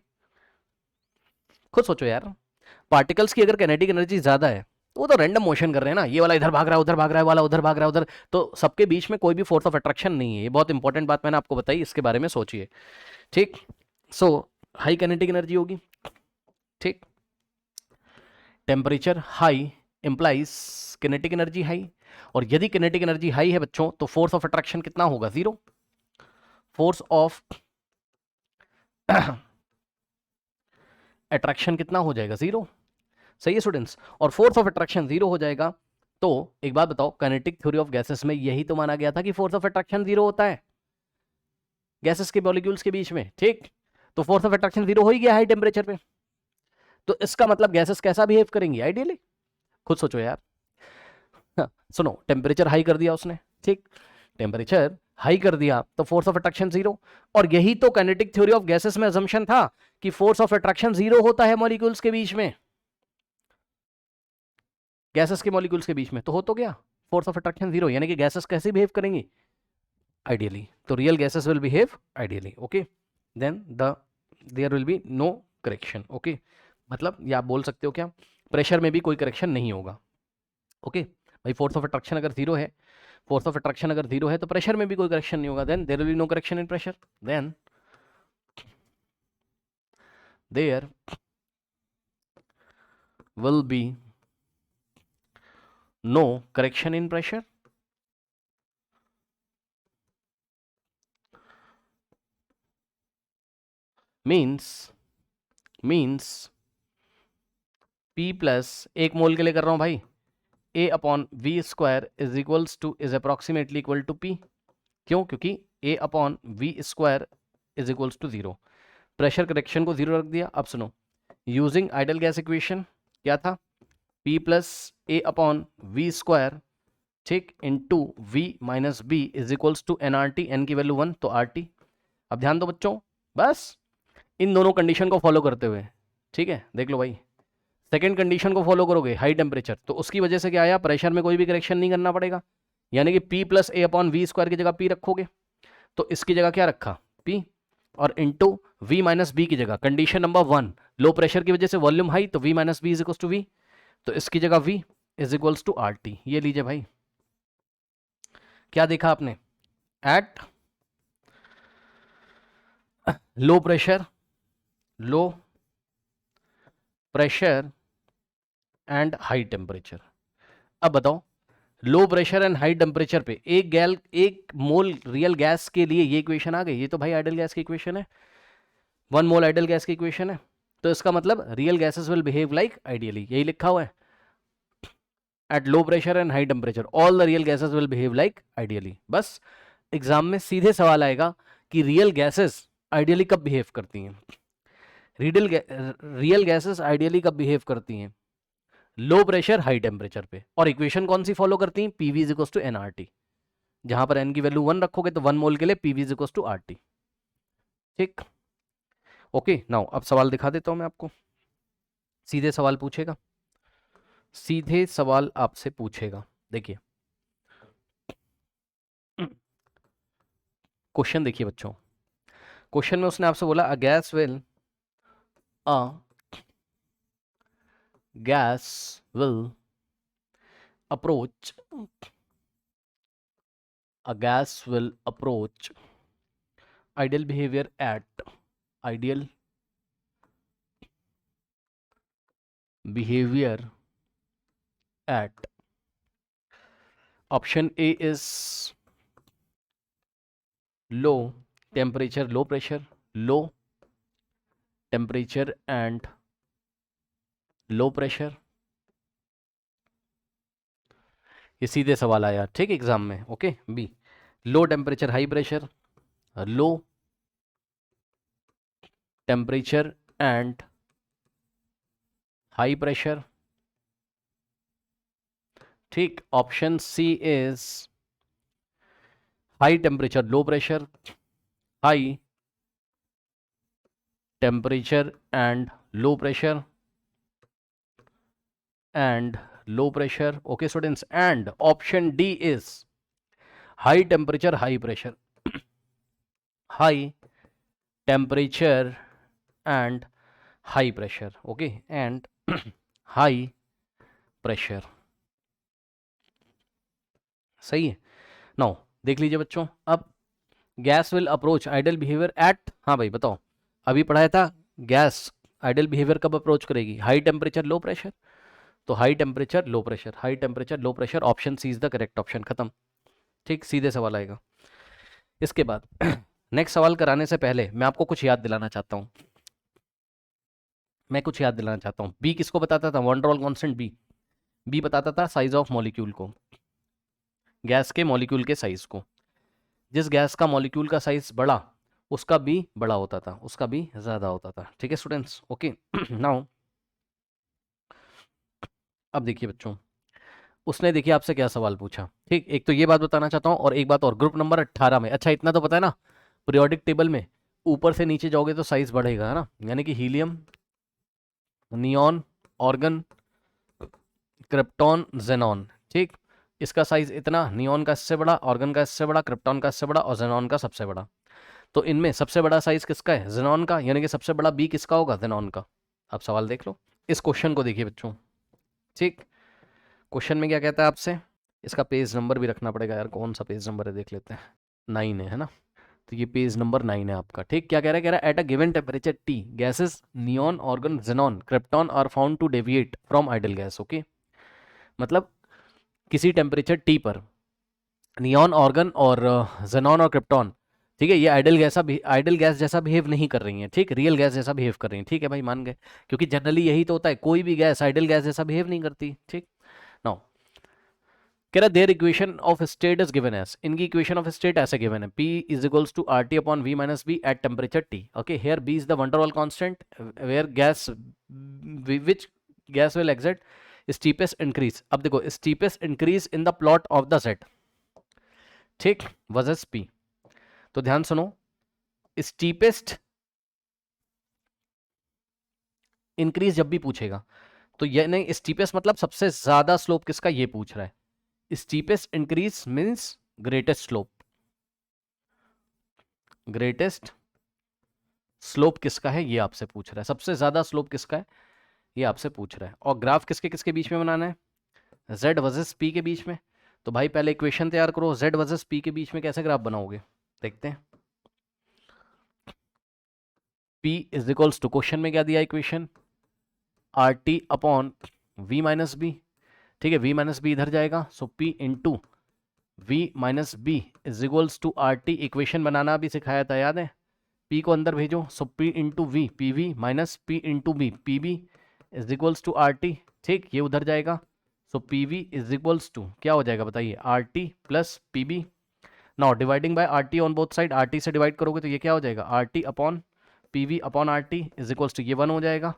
खुद सोचो यार, पार्टिकल्स की अगर काइनेटिक एनर्जी ज्यादा है तो वो तो रैंडम मोशन कर रहे हैं ना, ये वाला इधर भाग रहा है, उधर भाग रहा है, वाला उधर भाग रहा है, उधर, तो सबके बीच में कोई भी फोर्स ऑफ अट्रैक्शन नहीं है, ये बहुत इंपॉर्टेंट बात मैंने आपको बताई, इसके बारे में सोचिए, ठीक। सो हाई काइनेटिक एनर्जी होगी, ठीक, temperature high implies kinetic energy high, और यदि किनेटिक एनर्जी हाई है बच्चों तो फोर्स ऑफ अट्रैक्शन कितना होगा, 0, फोर्स ऑफ अट्रैक्शन कितना हो जाएगा, 0। सही है स्टूडेंट्स, और फोर्स ऑफ अट्रैक्शन 0 हो जाएगा। तो एक बात बताओ, काइनेटिक थ्योरी ऑफ गैसेस में यही तो माना गया था कि फोर्स ऑफ अट्रैक्शन 0 होता है गैसेस के मॉलिक्यूल्स के बीच में, ठीक। तो फोर्स ऑफ अट्रैक्शन 0 हो ही गया हाई टेम्परेचर पे, तो इसका मतलब गैसेस कैसा बिहेव करेंगी आइडियली, खुद सोचो यार। हाँ, सुनो, टेम्परेचर हाई कर दिया उसने, ठीक, टेम्परेचर हाई कर दिया तो फोर्स ऑफ अट्रैक्शन 0, और यही तो काइनेटिक थ्योरी ऑफ गैसेस में अजम्पशन था कि फोर्स ऑफ अट्रैक्शन 0 होता है मॉलिक्यूल्स के बीच में, गैसेस के मॉलिक्यूल्स के बीच में, तो हो तो गया फोर्स ऑफ अट्रैक्शन 0, यानी कि गैसेस कैसे बिहेव करेंगी आइडियली, तो real gases will behave ideally, okay. Then there will be no correction, okay. मतलब या आप बोल सकते हो क्या, प्रेशर में भी कोई करेक्शन नहीं होगा, ओके। भाई फोर्स ऑफ अट्रैक्शन अगर 0 है, फोर्स ऑफ अट्रैक्शन अगर 0 है तो प्रेशर में भी कोई करेक्शन नहीं होगा, then there will be no correction in pressure, then there will be no correction in pressure, means P plus, एक मोल के लिए कर रहा हूं भाई, A upon V square is equals to is approximately equal to P, क्यों, क्योंकि A upon V square is equals to 0, pressure correction को 0 रख दिया। अब सुनो, यूजिंग आइडल गैस इक्वेशन क्या था, P plus A upon V square, ठीक, into V minus B is equals to N R T, N की वैल्यू 1 तो आर टी। अब ध्यान दो बच्चों, बस इन दोनों कंडीशन को फॉलो करते हुए, ठीक है, देख लो भाई, सेकेंड कंडीशन को फॉलो करोगे हाई टेम्परेचर, तो उसकी वजह से क्या आया, प्रेशर में कोई भी करेक्शन नहीं करना पड़ेगा, यानी कि P plus A upon V square की जगह P रखोगे, तो इसकी जगह क्या रखा P, और इंटू वी माइनस बी की जगह कंडीशन नंबर 1, लो प्रेशर की वजह से वॉल्यूम हाई, तो V minus B is equals to V, तो इसकी जगह V is equals to R T. ये लीजिए भाई, क्या देखा आपने, at low pressure and high temperature. अब बताओ, low pressure and high temperature पे एक मोल रियल गैस के लिए ये इक्वेशन आ गई, ये तो भाई आइडल गैस की इक्वेशन है, 1 मोल आइडल गैस की इक्वेशन है, तो इसका मतलब real gases will behave like ideally, यही लिखा हुआ है, eight low pressure and high temperature all the real gases will behave like ideally. बस एग्जाम में सीधे सवाल आएगा कि रियल गैसेस आइडियली कब बिहेव करती हैं, रियल गैसेस आइडियली कब बिहेव करती हैं, लो प्रेशर हाई टेम्परेचर पे, और इक्वेशन कौन सी फॉलो करती हैं, PV is equals to NRT, जहां पर एन की वैल्यू 1 रखोगे तो 1 मोल के लिए PV is equals to RT, ठीक, ओके। नाउ अब सवाल दिखा देता हूं मैं आपको, सीधे सवाल पूछेगा, सीधे सवाल आपसे पूछेगा, देखिए क्वेश्चन देखिए बच्चों, क्वेश्चन में उसने आपसे बोला a gas will approach ideal behavior at option A is low temperature, low pressure, low temperature and low pressure। ये सीधे सवाल आया, ठीक, एग्जाम में, okay. B, low temperature high pressure, low temperature and high pressure, ठीक। Option C is high temperature low pressure, high temperature and low pressure and low pressure, okay students, and option D is high temperature high pressure, high temperature and high pressure, okay, and high pressure, सही है। Now देख लीजिए बच्चों, अब gas will approach ideal behaviour at, हाँ भाई बताओ, अभी पढ़ाया था गैस आइडल बिहेवियर कब अप्रोच करेगी, हाई टेम्परेचर लो प्रेशर, तो high temperature low pressure, high temperature low pressure, option C is the correct option, खत्म, ठीक, सीधे सवाल आएगा। इसके बाद नेक्स्ट सवाल कराने से पहले मैं आपको कुछ याद दिलाना चाहता हूँ। बी किसको बताता था? वन रोल कांस्टेंट बी बताता था साइज ऑफ मॉलिक्यूल को, गैस के मॉलिक्यूल के साइज को। जिस गैस का मॉलिक्यूल का साइज बड़ा, उसका बी बड़ा होता था, उसका बी ज्यादा होता था। ठीक है स्टूडेंट्स, ओके। नाउ अब देखिए बच्चों, उसने देखिए आपसे क्या सवाल पूछा। ठीक, एक तो ये बात बताना चाहता हूँ, और एक बात और, ग्रुप नंबर 18 में, अच्छा इतना तो पता है ना, पीरियोडिक टेबल में ऊपर से नीचे जाओगे तो साइज बढ़ेगा, है ना, यानी कि helium, neon, organ, krypton, xenon. ठीक, इसका साइज इतना, नियॉन का इससे बड़ा, ऑर्गन का इससे बड़ा, क्रिप्टॉन का इससे बड़ा, और जेनॉन का सबसे बड़ा। तो इनमें सबसे बड़ा साइज किसका है? जेनॉन का, यानी कि सबसे बड़ा बी किसका होगा? जेनॉन का। आप सवाल देख लो, इस क्वेश्चन को देखिए बच्चों। ठीक, क्वेश्चन में क्या कहता है आपसे, इसका पेज नंबर भी रखना पड़ेगा यार, कौन सा पेज नंबर है देख लेते हैं। 9 है ना, तो ये पेज नंबर 9 है आपका। ठीक, क्या कह रहा है? कह रहा है at a given temperature T gases neon, argon, xenon, krypton are found to deviate from ideal gas. Okay, मतलब किसी टेम्परेचर टी पर नियॉन, ऑर्गन और जेनॉन और क्रिप्टॉन, ठीक है, ये आइडल गैस जैसा बिहेव नहीं कर रही हैं। ठीक, रियल गैस जैसा बिहेव कर रही हैं। ठीक है भाई, मान गए, क्योंकि जनरली यही तो होता है, कोई भी गैस आइडल गैस जैसा बिहेव नहीं करती। ठीक, नाउ कह रहा their equation of state is given as, इनकी इक्वेशन ऑफ स्टेट ऐसे गिवन है, P is equals to RT upon V minus B at temperature T। Okay, here B is the van der Waals constant where gas which gas will exit steepest increase. अब देखो, steepest increase in the plot of the set, ठीक, versus P। तो ध्यान सुनो, steepest increase जब भी पूछेगा तो ये नहीं, स्टीपेस्ट मतलब सबसे ज्यादा स्लोप किसका, ये पूछ रहा है। Steepest increase means greatest slope, greatest slope किसका है ये आपसे पूछ रहा है, सबसे ज्यादा स्लोप किसका है ये आपसे पूछ रहा है। और ग्राफ किसके किसके बीच में बनाना है? z वर्सेस p के बीच में। तो भाई पहले इक्वेशन तैयार करो, z वर्सेस p के बीच में कैसे ग्राफ बनाओगे, देखते हैं। p is equals to, question में क्या दिया equation, RT upon v minus B. ठीक है, v माइनस बी इधर जाएगा, so p into v minus B is equals to RT। Equation बनाना भी सिखाया था, याद है? p को अंदर भेजो, so p into V, P V minus p into B, P B is equals to RT। ठीक, ये उधर जाएगा, so P V is equals to क्या हो जाएगा बताइए, RT plus P B. Now dividing by RT on both side, RT से divide करोगे तो ये क्या हो जाएगा, RT upon P V upon RT is equals to ये 1 हो जाएगा,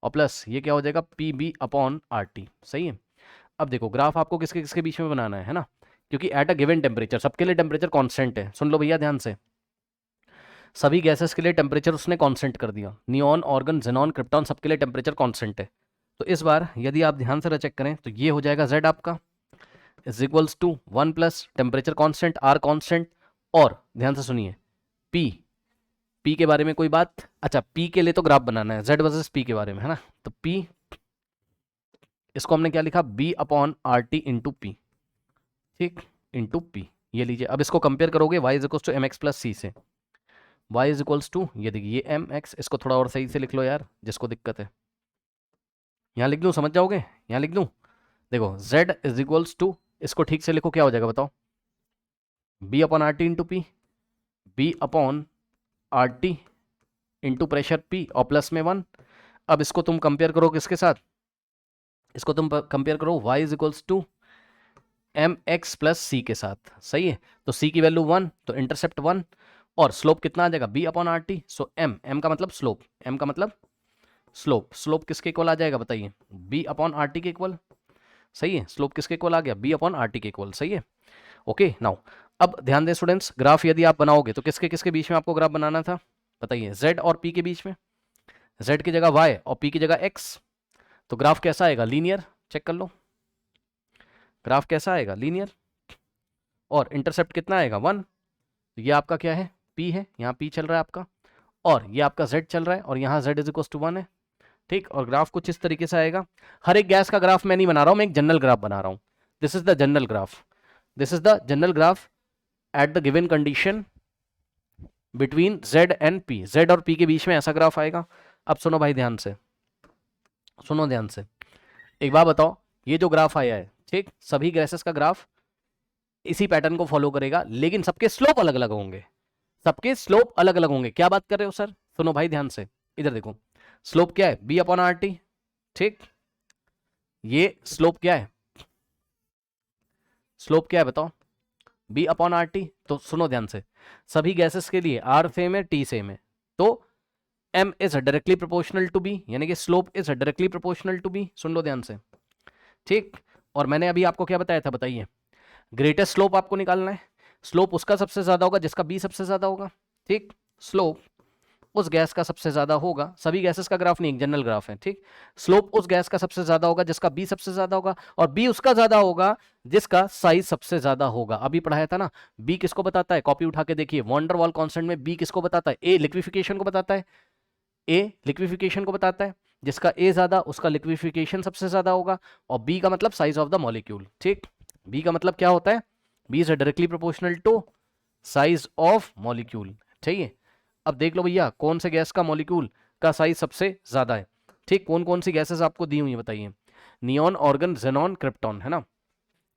और प्लस ये क्या हो जाएगा, पी बी अपॉन RT। सही है। अब देखो, ग्राफ आपको किसके किसके बीच में बनाना है ना, क्योंकि एट अ गिवन टेम्परेचर सबके लिए टेम्परेचर कांस्टेंट है। सुन लो भैया ध्यान से, सभी गैसेस के लिए टेम्परेचर उसने कांस्टेंट कर दिया, नियॉन, ऑर्गन, जेनॉन, क्रिप्टॉन सबके लिए टेम्परेचर कांस्टेंट है। तो इस बार यदि आप ध्यान से चेक करें तो ये हो जाएगा z आपका is equals to 1 plus temperature constant, r constant, और ध्यान से सुनिए p के बारे में कोई बात, अच्छा p के लिए तो ग्राफ बनाना है, z वर्सेस p के बारे में, है ना। तो p, इसको हमने क्या लिखा, b upon RT into P, ठीक, इंटू पी। ये लीजिए, अब इसको कंपेयर करोगे y is equals to mx plus c से, y इज इक्वल्स टू, ये देखिए ये mx, इसको थोड़ा और सही से लिख लो यार जिसको दिक्कत है। यहाँ लिख दूँ, समझ जाओगे, यहाँ लिख दूँ, देखो z इज इक्वल्स टू, इसको ठीक से लिखो, क्या हो जाएगा बताओ, b upon RT into P, B upon RT into pressure P और प्लस में 1। अब इसको तुम कंपेयर करो किसके साथ, इसको तुम कंपेयर करो y is equals to mx plus c के साथ। सही है, तो c की वैल्यू 1, तो इंटरसेप्ट 1, और स्लोप कितना आ जाएगा, b अपॉन RT। सो m का मतलब स्लोप, m का मतलब स्लोप किसके इक्वल आ जाएगा बताइए, b अपॉन RT के इक्वल। सही है, स्लोप किसके इक्वल आ गया, b अपॉन RT के इक्वल। सही है, ओके। नाउ अब ध्यान दें स्टूडेंट्स, ग्राफ यदि आप बनाओगे तो किसके किसके बीच में आपको ग्राफ बनाना था बताइए, z और p के बीच में, z की जगह y और p की जगह x। तो ग्राफ कैसा आएगा, लीनियर, चेक कर लो, ग्राफ कैसा आएगा, लीनियर, और इंटरसेप्ट कितना आएगा 1। तो ये आपका क्या है, p है, यहाँ p चल रहा है आपका, और ये आपका z चल रहा है, और यहाँ z इज इक्वल टू 1 है। ठीक, और ग्राफ कुछ इस तरीके से आएगा। हर एक गैस का ग्राफ मैं नहीं बना रहा हूँ, मैं एक जनरल ग्राफ बना रहा हूँ। This is the general graph, this is the general graph at the given condition between z and p, z और p के बीच में ऐसा ग्राफ आएगा। अब सुनो भाई ध्यान से, सुनो ध्यान से, एक बात बताओ, ये जो ग्राफ आया है, ठीक, सभी गैसेस का ग्राफ इसी पैटर्न को फॉलो करेगा, लेकिन सबके स्लोप अलग अलग होंगे, सबके स्लोप अलग अलग होंगे। क्या बात कर रहे हो सर? सुनो भाई ध्यान से, इधर देखो, स्लोप क्या है? B upon R T. ठीक, ये स्लोप क्या है? स्लोप क्या है बताओ? B upon R T. तो सुनो ध्यान से, सभी गैसेस के लिए आर सेम है, टी सेम है, तो M is directly proportional to B, यानी कि slope is directly proportional to B. सुन लो ध्यान से, ठीक। और मैंने अभी आपको क्या बताया था, बताइए? ग्रेटेस्ट स्लोप आपको निकालना है। स्लोप उसका सबसे ज्यादा होगा जिसका बी सबसे ज्यादा होगा। ठीक, स्लोप उस गैस का सबसे ज्यादा होगा, सभी गैसेस का ग्राफ नहीं, जनरल ग्राफ है। ठीक, स्लोप उस गैस का सबसे ज्यादा होगा जिसका बी सबसे ज्यादा होगा, और बी उसका ज्यादा होगा जिसका साइज सबसे ज्यादा होगा। अभी पढ़ाया था ना, बी किसको बताता है? कॉपी उठा के देखिए, वॉन्डर वॉल कॉन्स्टेंट में बी किसको बताता है? ए लिक्विफिकेशन को बताता है। ए लिक्विफिकेशन को बताता है, जिसका ए ज्यादा उसका लिक्विफिकेशन सबसे ज्यादा होगा, और बी का मतलब साइज ऑफ द मॉलिक्यूल। ठीक, बी का मतलब क्या होता है? B is directly proportional to size of molecule. ठीक है, अब देख लो भैया, कौन से गैस का मॉलिक्यूल का साइज सबसे ज्यादा है। ठीक, कौन कौन सी गैसेस आपको दी हुई है बताइए? नियॉन, ऑर्गन, जेनॉन, क्रिप्टॉन, है ना।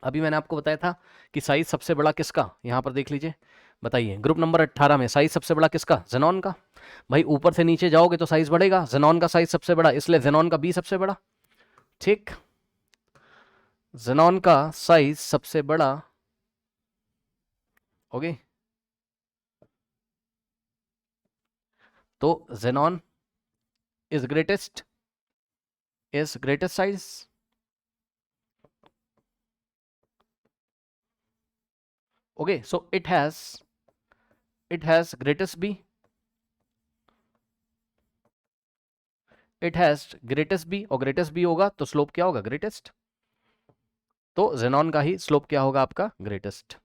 अभी मैंने आपको बताया था कि साइज सबसे बड़ा किसका, यहां पर देख लीजिए, बताइए ग्रुप नंबर 18 में साइज सबसे बड़ा किसका? जेनॉन का। भाई ऊपर से नीचे जाओगे तो साइज बढ़ेगा, जेनॉन का साइज सबसे बड़ा, इसलिए जेनॉन का बी सबसे बड़ा। ठीक, जेनॉन का साइज सबसे बड़ा। ओके, तो xenon is greatest, is greatest size. Okay, so it has greatest B, it has greatest B, और ग्रेटेस्ट बी होगा तो स्लोप क्या होगा? ग्रेटेस्ट। तो जेनॉन का ही स्लोप क्या होगा? आपका greatest.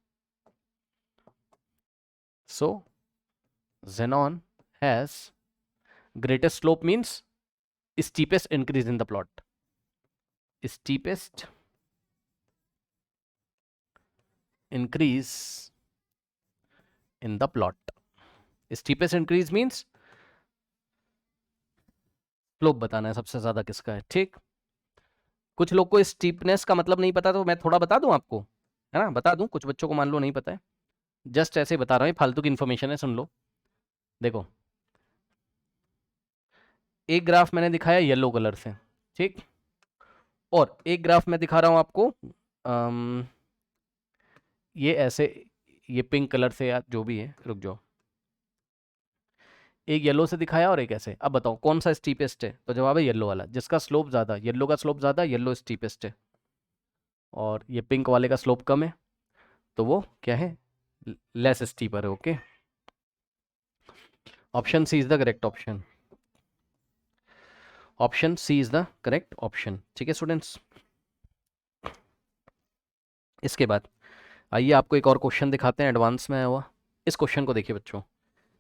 So xenon has greatest slope means steepest increase in the plot, steepest increase in the plot। steepest increase means slope बताना है सबसे ज्यादा किसका है। ठीक, कुछ लोग को स्टीपनेस का मतलब नहीं पता, तो मैं थोड़ा बता दूं आपको, है ना, बता दूं, कुछ बच्चों को मान लो नहीं पता है, जस्ट ऐसे ही बता रहा हूँ, फालतू की इन्फॉर्मेशन है, सुन लो। देखो, एक ग्राफ मैंने दिखाया येलो कलर से, ठीक, और एक ग्राफ मैं दिखा रहा हूं आपको ये ऐसे, ये पिंक कलर से, या जो भी है, रुक जाओ, एक येलो से दिखाया और एक ऐसे। अब बताओ कौन सा स्टीपेस्ट है? तो जवाब है येलो वाला, जिसका स्लोप ज्यादा, येलो का स्लोप ज्यादा, येलो स्टीपेस्ट है, और ये पिंक वाले का स्लोप कम है, तो वो क्या है? लेस स्टीपर है। Okay, option C is the correct option, option C is the correct option. ठीक है स्टूडेंट्स, इसके बाद आइए आपको एक और क्वेश्चन दिखाते हैं, एडवांस में आया हुआ। इस क्वेश्चन को देखिए बच्चों,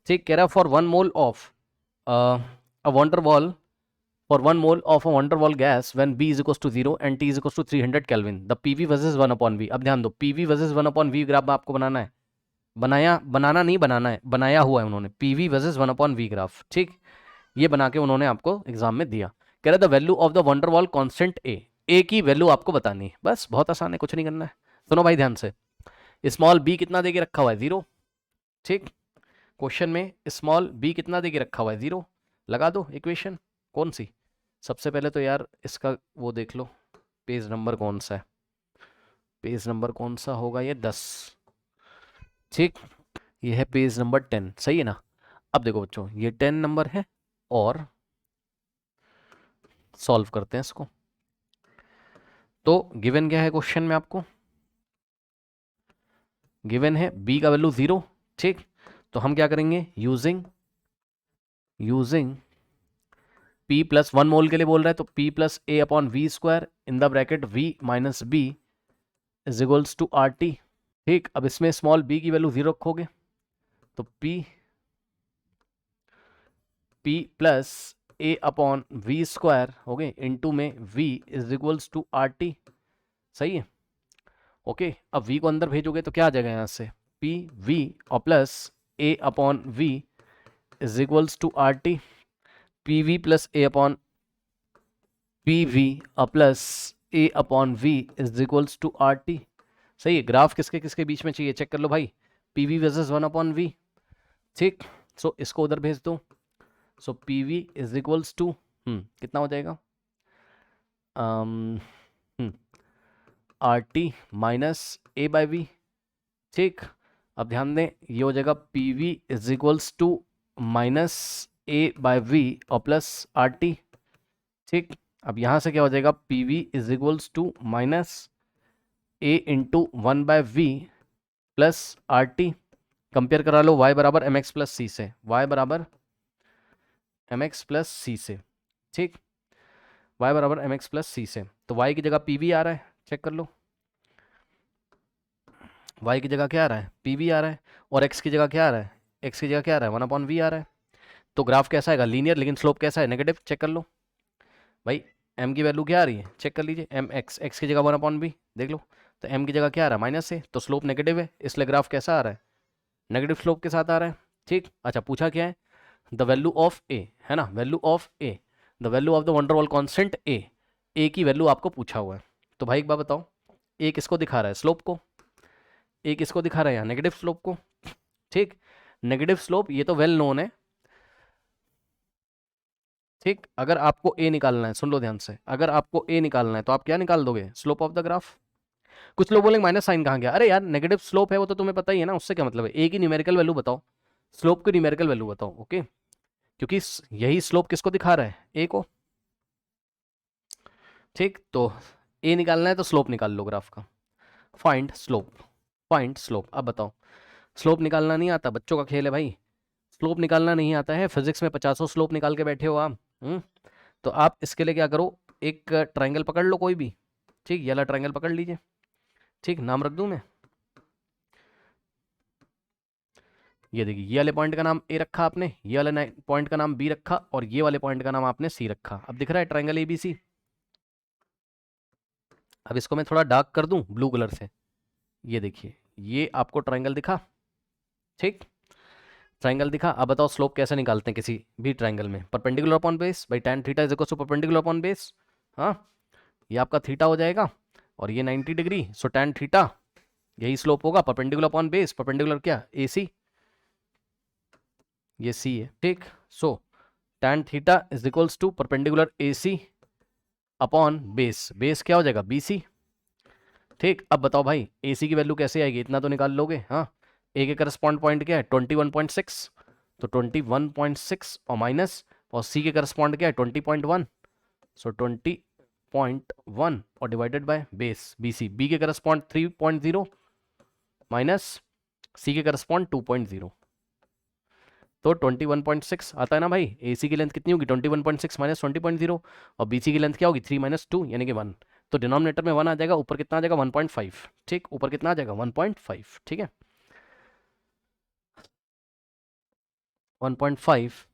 ठीक, कह रहा for 1 mole of a wonder wall, for 1 mole of a van der Waal gas when B is equals to 0 and T is equals to 300 Kelvin, the PV versus 1 upon V। अब ध्यान दो, PV versus 1 upon V graph आपको बनाना है, बनाना नहीं, बनाना है, बनाया हुआ है उन्होंने, PV versus 1 upon V graph. ठीक, ये बना के उन्होंने आपको एग्जाम में दिया। कह रहा the value of the van der Waals constant A की वैल्यू आपको बतानी है, बस बहुत आसान है, कुछ नहीं करना है। सुनो भाई ध्यान से, स्मॉल बी कितना दे के रखा हुआ है? 0। ठीक, क्वेश्चन में स्मॉल बी कितना दे के रखा हुआ है? 0। लगा दो इक्वेशन, कौन सी? सबसे पहले तो यार इसका वो देख लो, पेज नंबर कौन सा है, पेज नंबर कौन सा होगा? ये 10। ठीक, ये है पेज नंबर 10, सही है ना। अब देखो बच्चों, ये 10 नंबर है, और सॉल्व करते हैं इसको। तो गिवन क्या है क्वेश्चन में आपको? गिवन है बी का वैल्यू 0। ठीक, तो हम क्या करेंगे? यूजिंग P प्लस 1 मोल के लिए बोल रहा है, तो P plus A upon V square in the bracket V minus B is equals to R T. ठीक, अब इसमें स्मॉल b की वैल्यू 0 रखोगे, तो P plus A upon V square हो गए, इंटू में V is equals to R T. सही है, ओके। अब V को अंदर भेजोगे तो क्या आ जाएगा यहाँ से? P V और plus A upon V is equals to R T, P V plus A upon P V और plus A upon V is equals to R T. सही है, ग्राफ किसके किसके बीच में चाहिए? चेक कर लो भाई, P V versus 1 upon V, ठीक। सो इसको उधर भेज दो। So P V is equals to कितना हो जाएगा, R T minus A by V. ठीक, अब ध्यान दें, ये हो जाएगा P V is equals to minus A by V और प्लस आर टी। ठीक, अब यहाँ से क्या हो जाएगा, P V is equals to minus A into one by V plus R T. Compare करा लो y बराबर एम एक्स प्लस सी से, y बराबर एम एक्स प्लस सी से। ठीक, y बराबर एम एक्स प्लस सी से, तो y की जगह पी वी आ रहा है, चेक कर लो। y की जगह क्या आ रहा है, पी वी आ रहा है, और x की जगह क्या आ रहा है, x की जगह क्या आ रहा है, 1/v आ रहा है। तो ग्राफ कैसा आएगा, लीनियर, लेकिन स्लोप कैसा है, नेगेटिव। चेक कर लो भाई, m की वैल्यू क्या आ रही है, चेक कर लीजिए, एम एक्स, एक्स की जगह 1/v देख लो, तो m की जगह क्या आ रहा है, माइनस है, तो स्लोप नेगेटिव है, इसलिए ग्राफ कैसा आ रहा है, नेगेटिव स्लोप के साथ आ रहा है। ठीक, अच्छा पूछा क्या है, द वैल्यू ऑफ ए, है ना, value of A, the value of the van der Waals constant A की वैल्यू आपको पूछा हुआ है। तो भाई एक बात बताओ, ए किसको दिखा रहा है, स्लोप को, ए किसको दिखा रहा है यहाँ, नेगेटिव स्लोप को। ठीक, नेगेटिव स्लोप ये तो वेल नोन है। ठीक, अगर आपको ए निकालना है, सुन लो ध्यान से, अगर आपको ए निकालना है तो आप क्या निकाल दोगे, स्लोप ऑफ द ग्राफ। कुछ लोग बोलेंगे माइनस साइन कहाँ गया, अरे यार नेगेटिव स्लोप है वो तो तुम्हें पता ही है ना, उससे क्या मतलब है, ए की न्यूमेरिकल वैल्यू बताओ, स्लोप की न्यूमेरिकल वैल्यू बताओ। ओके, क्योंकि यही स्लोप किसको दिखा रहा है, ए को। ठीक, तो ए निकालना है तो स्लोप निकाल लो ग्राफ का, फाइंड स्लोप, फाइंड स्लोप। अब बताओ, स्लोप निकालना नहीं आता, बच्चों का खेल है भाई, स्लोप निकालना नहीं आता है, फिजिक्स में 50 स्लोप निकाल के बैठे हो आप। तो आप इसके लिए क्या करो, एक ट्रायंगल पकड़ लो कोई भी। ठीक, ये वाला ट्रायंगल पकड़ लीजिए। ठीक, नाम रख दूं मैं, ये देखिए, ये वाले पॉइंट का नाम ए रखा आपने, ये वाले पॉइंट का नाम बी रखा, और ये वाले पॉइंट का नाम आपने सी रखा। अब दिख रहा है ट्रायंगल ए बी सी। अब इसको मैं थोड़ा डार्क कर दूं ब्लू कलर से, ये देखिए, ये आपको ट्रायंगल दिखा। ठीक, ट्रायंगल दिखा। अब बताओ स्लोप कैसे निकालते हैं किसी भी ट्रायंगल में, परपेंडिकुलर अपॉन बेस, भाई tan theta is equal to perpendicular upon base. हाँ, ये आपका थीटा हो जाएगा, और ये 90 डिग्री, सो tan थीटा यही स्लोप होगा, परपेंडिकुलर अपॉन बेस, परपेंडिकुलर क्या, ए सी, ये सी है। ठीक, so tan theta is equals to perpendicular A C upon base, base क्या हो जाएगा, बी सी। ठीक, अब बताओ भाई ए सी की वैल्यू कैसे आएगी, इतना तो निकाल लोगे। हाँ, ए के करस्पॉन्ड पॉइंट क्या है, 21.6, तो 21.6 और माइनस, और सी के करस्पॉन्ड क्या है, 20.1, सो 20.1 और divided by base B C, B के करस्पॉन्ड 3.0 माइनस सी के करस्पॉन्ड 2.0, तो 21.6 आता है ना भाई। ए सी की लेंथ कितनी होगी, 21.6 माइनस 20.0, और बी सी की लेंथ क्या होगी, 3 माइनस 2 यानी कि 1, तो डिनोमिनेटर में 1 आ जाएगा, ऊपर कितना आ जाएगा, 1.5। ठीक, ऊपर कितना आ जाएगा, 1.5। ठीक है, 1.5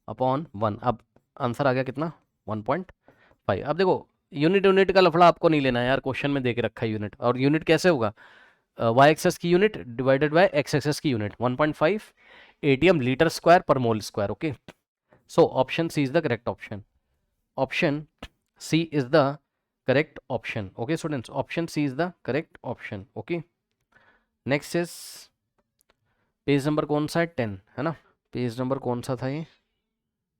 अपॉन 1, अब आंसर आ गया कितना, 1.5। अब देखो, यूनिट यूनिट का लफड़ा आपको नहीं लेना है यार, क्वेश्चन में दे के रखा है यूनिट, और यूनिट कैसे होगा, वाई एक्सेस की unit divided by X axis की यूनिट, 1.5 एटीएम लीटर स्क्वायर पर mole square. Okay, so option C is the correct option, option C is the correct option. Okay students, option C is the correct option. Okay, next is page number कौन सा है, 10 है ना, page number कौन सा था ये,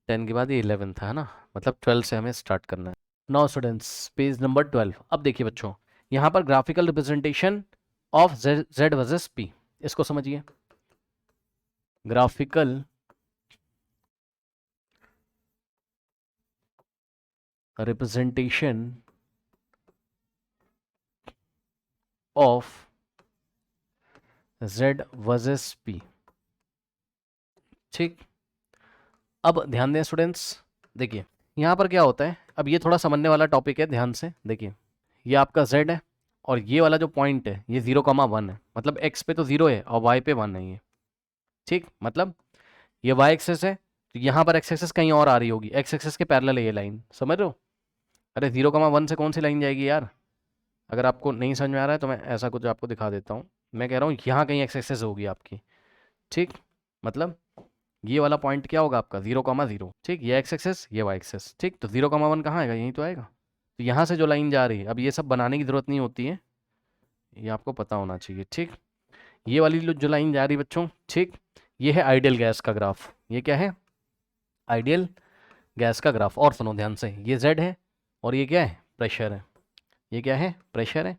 10 के बाद ये 11 था, है ना, मतलब 12 से हमें स्टार्ट करना है। Now students, page number 12। अब देखिए बच्चों, यहाँ पर graphical representation of Z versus P, इसको समझिए, graphical representation of Z versus P. ठीक, अब ध्यान दें स्टूडेंट्स, देखिए यहाँ पर क्या होता है, अब ये थोड़ा समझने वाला टॉपिक है, ध्यान से देखिए, ये आपका z है, और ये वाला जो पॉइंट है ये 0,1 है, मतलब x पे तो 0 है और y पे 1 है ये। ठीक, मतलब ये y एक्सेस है, तो यहाँ पर x एक्सेस कहीं और आ रही होगी, x एक्सेस के पैरेलल है ये लाइन, समझ रहे हो। अरे 0,1 से कौन सी लाइन जाएगी यार, अगर आपको नहीं समझ में आ रहा है तो मैं ऐसा कुछ आपको दिखा देता हूँ। मैं कह रहा हूँ यहाँ कहीं x एक्सेस होगी आपकी। ठीक, मतलब ये वाला पॉइंट क्या होगा आपका, 0,0। ठीक, ये x एक्सेस, ये y एक्सेस। ठीक, तो 0,1 कहाँ आएगा, यहीं तो आएगा। तो यहाँ से जो लाइन जा रही है, अब ये सब बनाने की ज़रूरत नहीं होती है, ये आपको पता होना चाहिए। ठीक, ये वाली जो लाइन जा रही है बच्चों, ठीक, ये है आइडियल गैस का ग्राफ, ये क्या है, आइडियल गैस का ग्राफ। और सुनो ध्यान से, ये Z है और ये क्या है, प्रेशर है, ये क्या है, प्रेशर है,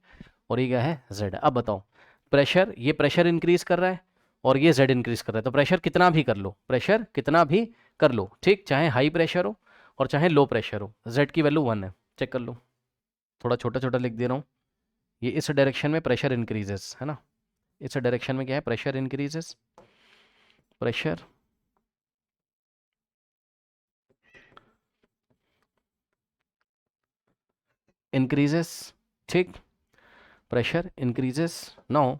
और ये क्या है, Z। अब बताओ, प्रेशर, ये प्रेशर इंक्रीज कर रहा है और ये Z इंक्रीज कर रहा है, तो प्रेशर कितना भी कर लो, प्रेशर कितना भी कर लो, ठीक, चाहे हाई प्रेशर हो और चाहे लो प्रेशर हो, Z की वैल्यू 1 है, चेक कर लो। थोड़ा छोटा छोटा लिख दे रहा हूँ, ये इस डायरेक्शन में प्रेशर इंक्रीजेस है ना, इस डायरेक्शन में क्या है, प्रेशर इंक्रीजेस, प्रेशर इंक्रीजेस, ठीक, प्रेशर इंक्रीजेस। नाउ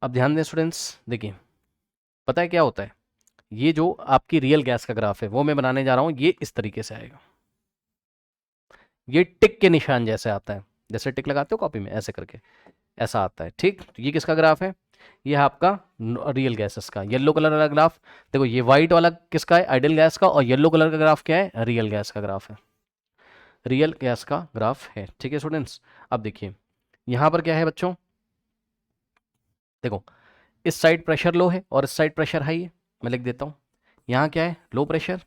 अब ध्यान दें स्टूडेंट्स, देखिए पता है क्या होता है, ये जो आपकी रियल गैस का ग्राफ है वो मैं बनाने जा रहा हूँ, ये इस तरीके से आएगा, ये टिक के निशान जैसे आता है, जैसे टिक लगाते हो कॉपी में ऐसे करके, ऐसा आता है, ठीक। तो ये किसका ग्राफ है, ये है आपका रियल गैसेस का, येलो कलर वाला ग्राफ। देखो ये व्हाइट वाला किसका है, आइडियल गैस का, और येलो कलर का ग्राफ क्या है, रियल गैस का ग्राफ है, रियल गैस का ग्राफ है, ठीक है स्टूडेंट्स। अब देखिए यहाँ पर क्या है बच्चों, देखो इस साइड प्रेशर लो है और इस साइड प्रेशर हाई है, मैं लिख देता हूँ, यहाँ क्या है, लो प्रेशर,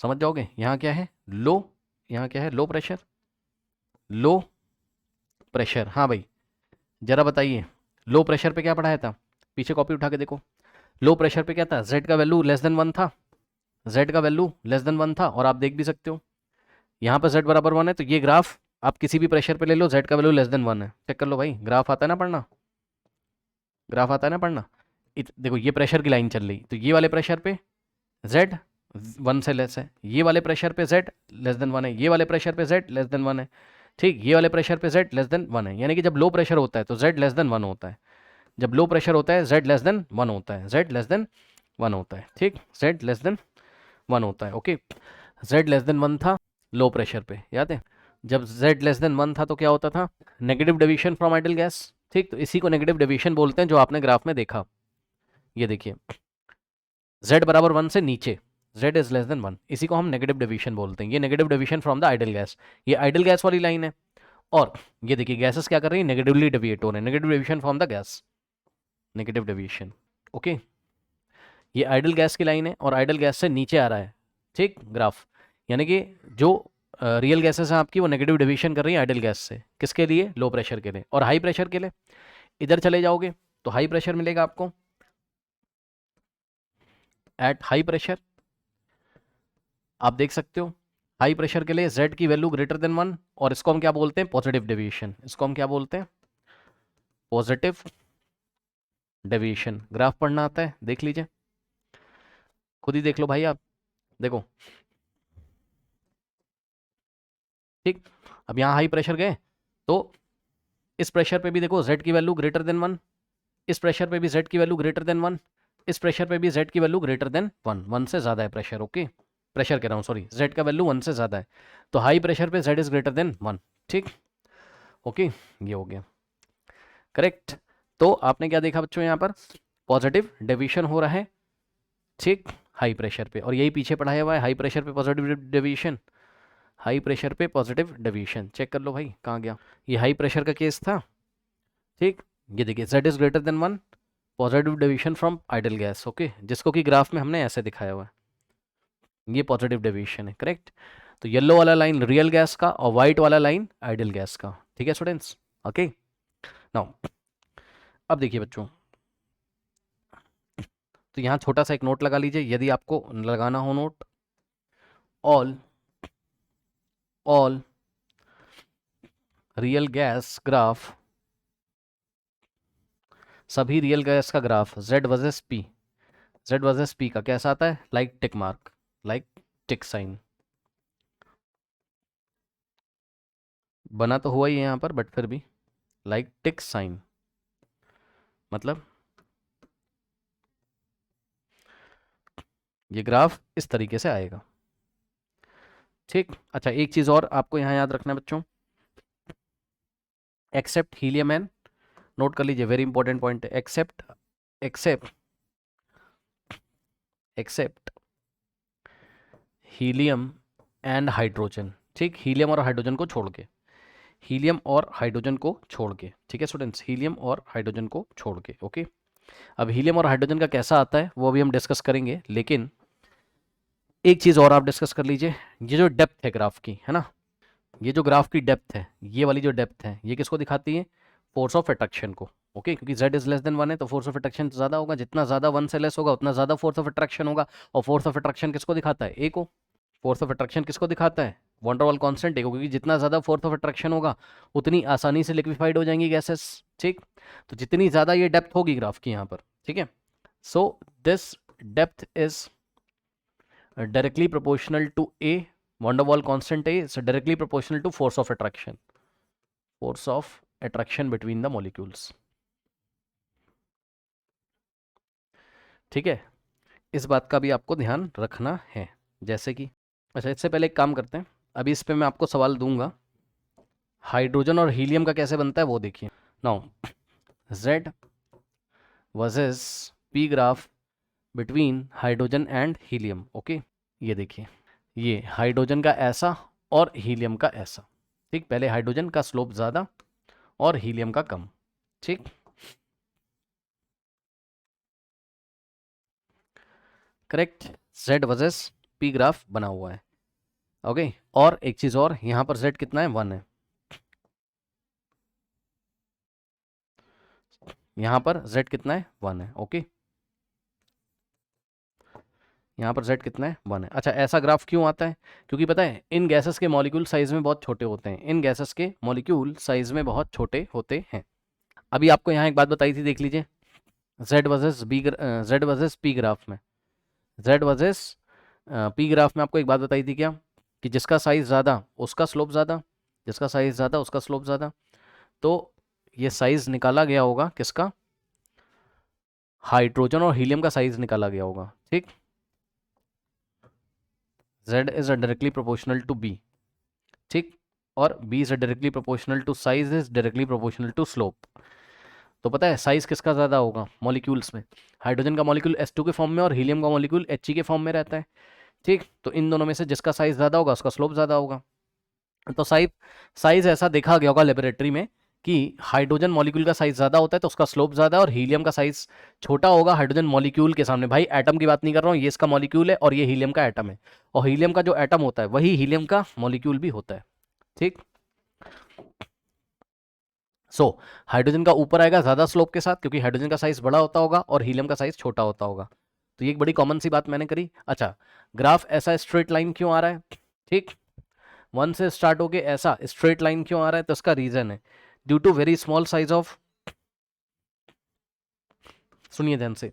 समझ जाओगे, यहाँ क्या है, लो, यहाँ क्या है, लो प्रेशर, लो प्रेशर। हाँ भाई जरा बताइए, लो प्रेशर पे क्या पढ़ाया था, पीछे कॉपी उठा के देखो, लो प्रेशर पे क्या था, Z का वैल्यू लेस देन 1 था, Z का वैल्यू लेस देन 1 था, और आप देख भी सकते हो यहाँ पर Z बराबर 1 है, तो ये ग्राफ आप किसी भी प्रेशर पे ले लो, Z का वैल्यू लेस देन 1 है, चेक कर लो भाई, ग्राफ आता है ना पढ़ना, ग्राफ आता है ना पढ़ना। देखो ये प्रेशर की लाइन चल रही, तो ये वाले प्रेशर पे Z 1 से लेस है, ये वाले प्रेशर पे Z लेस देन 1 है, ये वाले प्रेशर पे Z लेस देन 1 है, ठीक, ये वाले प्रेशर पे Z लेस देन 1 है, यानी कि जब लो प्रेशर होता है तो Z लेस देन 1 होता है, जब लो प्रेशर होता है Z लेस देन 1 होता है, Z लेस देन 1 होता है, ठीक, Z लेस देन 1 होता है, ओके। Z लेस देन 1 था लो प्रेशर पे, याद है, जब Z लेस देन 1 था तो क्या होता था, negative deviation from ideal gas, ठीक, तो इसी को नेगेटिव डेविएशन बोलते हैं जो आपने ग्राफ में देखा। ये देखिए Z बराबर 1 से नीचे, Z इज लेस देन 1, इसी को हम नेगेटिव डेविएशन बोलते हैं, ये negative deviation from the ideal gas, ये आइडियल गैस वाली लाइन है। और ये देखिए गैसेस क्या कर रही है, नेगेटिवली डेविएट हो रहे हैं, negative deviation from the gas, negative deviation, okay. ये आइडियल गैस की लाइन है और आइडियल गैस से नीचे आ रहा है, ठीक, ग्राफ, यानी कि जो रियल गैसेस हैं आपकी वो नेगेटिव डेविएशन कर रही है आइडियल गैस से, किसके लिए, लो प्रेशर के लिए। और हाई प्रेशर के लिए इधर चले जाओगे तो हाई प्रेशर मिलेगा आपको, एट हाई प्रेशर आप देख सकते हो, हाई प्रेशर के लिए Z की वैल्यू ग्रेटर देन 1, और इसको हम क्या बोलते हैं, पॉजिटिव डेविएशन, इसको हम क्या बोलते हैं, पॉजिटिव डेविएशन। ग्राफ पढ़ना आता है देख लीजिए, खुद ही देख लो भाई आप, देखो, ठीक। अब यहाँ हाई प्रेशर गए तो इस प्रेशर पे भी देखो Z की वैल्यू ग्रेटर देन 1, इस प्रेशर पे भी Z की वैल्यू ग्रेटर देन 1, इस प्रेशर पे भी Z की वैल्यू ग्रेटर देन 1, 1 से ज़्यादा है प्रेशर, ओके, प्रेशर कह रहा हूँ सॉरी, Z का वैल्यू 1 से ज़्यादा है, तो हाई प्रेशर पे Z इज ग्रेटर देन 1, ठीक, ओके, ये हो गया करेक्ट। तो आपने क्या देखा बच्चों, यहाँ पर पॉजिटिव डेविएशन हो रहा है, ठीक, हाई प्रेशर पे, और यही पीछे पढ़ाया हुआ है, हाई प्रेशर पे पॉजिटिव डेविएशन, हाई प्रेशर पे पॉजिटिव डेविएशन, चेक कर लो भाई कहाँ गया, ये हाई प्रेशर का केस था, ठीक। ये देखिए Z is greater than 1, positive deviation from ideal gas, okay, जिसको कि ग्राफ में हमने ऐसे दिखाया हुआ है, ये पॉजिटिव डेविएशन है, करेक्ट। तो येलो वाला लाइन रियल गैस का और व्हाइट वाला लाइन आइडियल गैस का, ठीक है स्टूडेंट्स, ओके। नाउ अब देखिए बच्चों, तो यहाँ छोटा सा एक नोट लगा लीजिए, यदि आपको लगाना हो note, all real gas graph, सभी रियल गैस का graph Z versus P, Z versus P का कैसा आता है, लाइक टिक मार्क, लाइक टिक साइन, बना तो हुआ ही है यहाँ पर बट फिर भी लाइक टिक साइन, मतलब ये ग्राफ इस तरीके से आएगा, ठीक। अच्छा एक चीज़ और आपको यहाँ याद रखना है बच्चों, एक्सेप्ट हीलियम एन, नोट कर लीजिए वेरी इंपॉर्टेंट पॉइंट है, except except except helium and hydrogen, ठीक, हीलियम और हाइड्रोजन को छोड़ के, हीलियम और हाइड्रोजन को छोड़ के, ठीक है स्टूडेंट्स, हीलियम और हाइड्रोजन को छोड़ के, ओके। अब हीलियम और हाइड्रोजन का कैसा आता है वो अभी हम डिस्कस करेंगे, लेकिन एक चीज़ और आप डिस्कस कर लीजिए, ये जो डेप्थ है ग्राफ की, है ना, ये जो ग्राफ की डेप्थ है, ये वाली जो डेप्थ है, ये किसको दिखाती है? फोर्स ऑफ अट्रैक्शन को। ओके, क्योंकि z इज लेस देन 1 है तो फोर्स ऑफ अट्रैक्शन ज़्यादा होगा, जितना ज़्यादा 1 से लेस होगा उतना ज़्यादा फोर्स ऑफ अट्रैक्शन होगा। और फोर्स ऑफ अट्रैक्शन किसको दिखाता है? ए को। फोर्स ऑफ अट्रैक्शन किसको दिखाता है? वॉन डेर वाल कांस्टेंट ए को, क्योंकि जितना ज़्यादा फोर्स ऑफ अट्रैक्शन होगा उतनी आसानी से लिक्विफाइड हो जाएंगी गैसेस। ठीक, तो जितनी ज़्यादा ये डेप्थ होगी ग्राफ की यहाँ पर, ठीक है, so this depth is directly proportional to A, van der Waal constant A is directly proportional to force of attraction between the molecules. ठीक है, इस बात का भी आपको ध्यान रखना है। जैसे कि अच्छा, इससे पहले एक काम करते हैं, अभी इस पे मैं आपको सवाल दूंगा, हाइड्रोजन और हीलियम का कैसे बनता है वो देखिए। Now Z versus P graph between hydrogen and helium. Okay, ये देखिए, ये हाइड्रोजन का ऐसा और हीलियम का ऐसा। ठीक, पहले हाइड्रोजन का स्लोप ज़्यादा और हीलियम का कम। ठीक, correct, Z versus P graph बना हुआ है। ओके, और एक चीज़ और, यहाँ पर Z कितना है? 1 है, यहाँ पर Z कितना है? 1 है। ओके, यहाँ पर Z कितना है? 1 है। अच्छा, ऐसा ग्राफ क्यों आता है? क्योंकि पता है इन गैसेस के मॉलिक्यूल साइज में बहुत छोटे होते हैं, इन गैसेस के मॉलिक्यूल साइज में बहुत छोटे होते हैं। अभी आपको यहाँ एक बात बताई थी, देख लीजिए, Z वर्सेस P ग्राफ में, Z वर्सेस P ग्राफ में आपको एक बात बताई थी क्या, कि जिसका साइज ज़्यादा उसका स्लोप ज़्यादा, जिसका साइज ज़्यादा उसका स्लोप ज़्यादा। तो ये साइज निकाला गया होगा किसका? हाइड्रोजन और हीलियम का साइज निकाला गया होगा। ठीक, Z is directly proportional to B। ठीक, और B is directly proportional to size is directly proportional to slope. तो पता है साइज किसका ज़्यादा होगा मॉलिक्यूल्स में? हाइड्रोजन का मॉलिक्यूल H2 के फॉर्म में और हीलियम का मॉलिक्यूल He के फॉर्म में रहता है। ठीक, तो इन दोनों में से जिसका साइज ज़्यादा होगा उसका स्लोप ज़्यादा होगा। तो साइज ऐसा देखा गया होगा लेबोरेटरी में कि हाइड्रोजन मॉलिक्यूल का साइज ज़्यादा होता है तो उसका स्लोप ज़्यादा है, और हीलियम का साइज छोटा होगा हाइड्रोजन मॉलिक्यूल के सामने। भाई एटम की बात नहीं कर रहा हूँ, ये इसका मॉलिक्यूल है और ये हीलियम का एटम है, और हीलियम का जो एटम होता है वही हीलियम का मॉलिक्यूल भी होता है। ठीक, हाइड्रोजन का ऊपर आएगा ज़्यादा स्लोप के साथ, क्योंकि हाइड्रोजन का साइज बड़ा होता होगा और हीलियम का साइज छोटा होता होगा। तो ये एक बड़ी कॉमन सी बात मैंने करी। अच्छा, ग्राफ ऐसा स्ट्रेट लाइन क्यों आ रहा है? ठीक, 1 से स्टार्ट होके ऐसा स्ट्रेट लाइन क्यों आ रहा है? तो इसका रीजन है due to very small size of, सुनिए ध्यान से,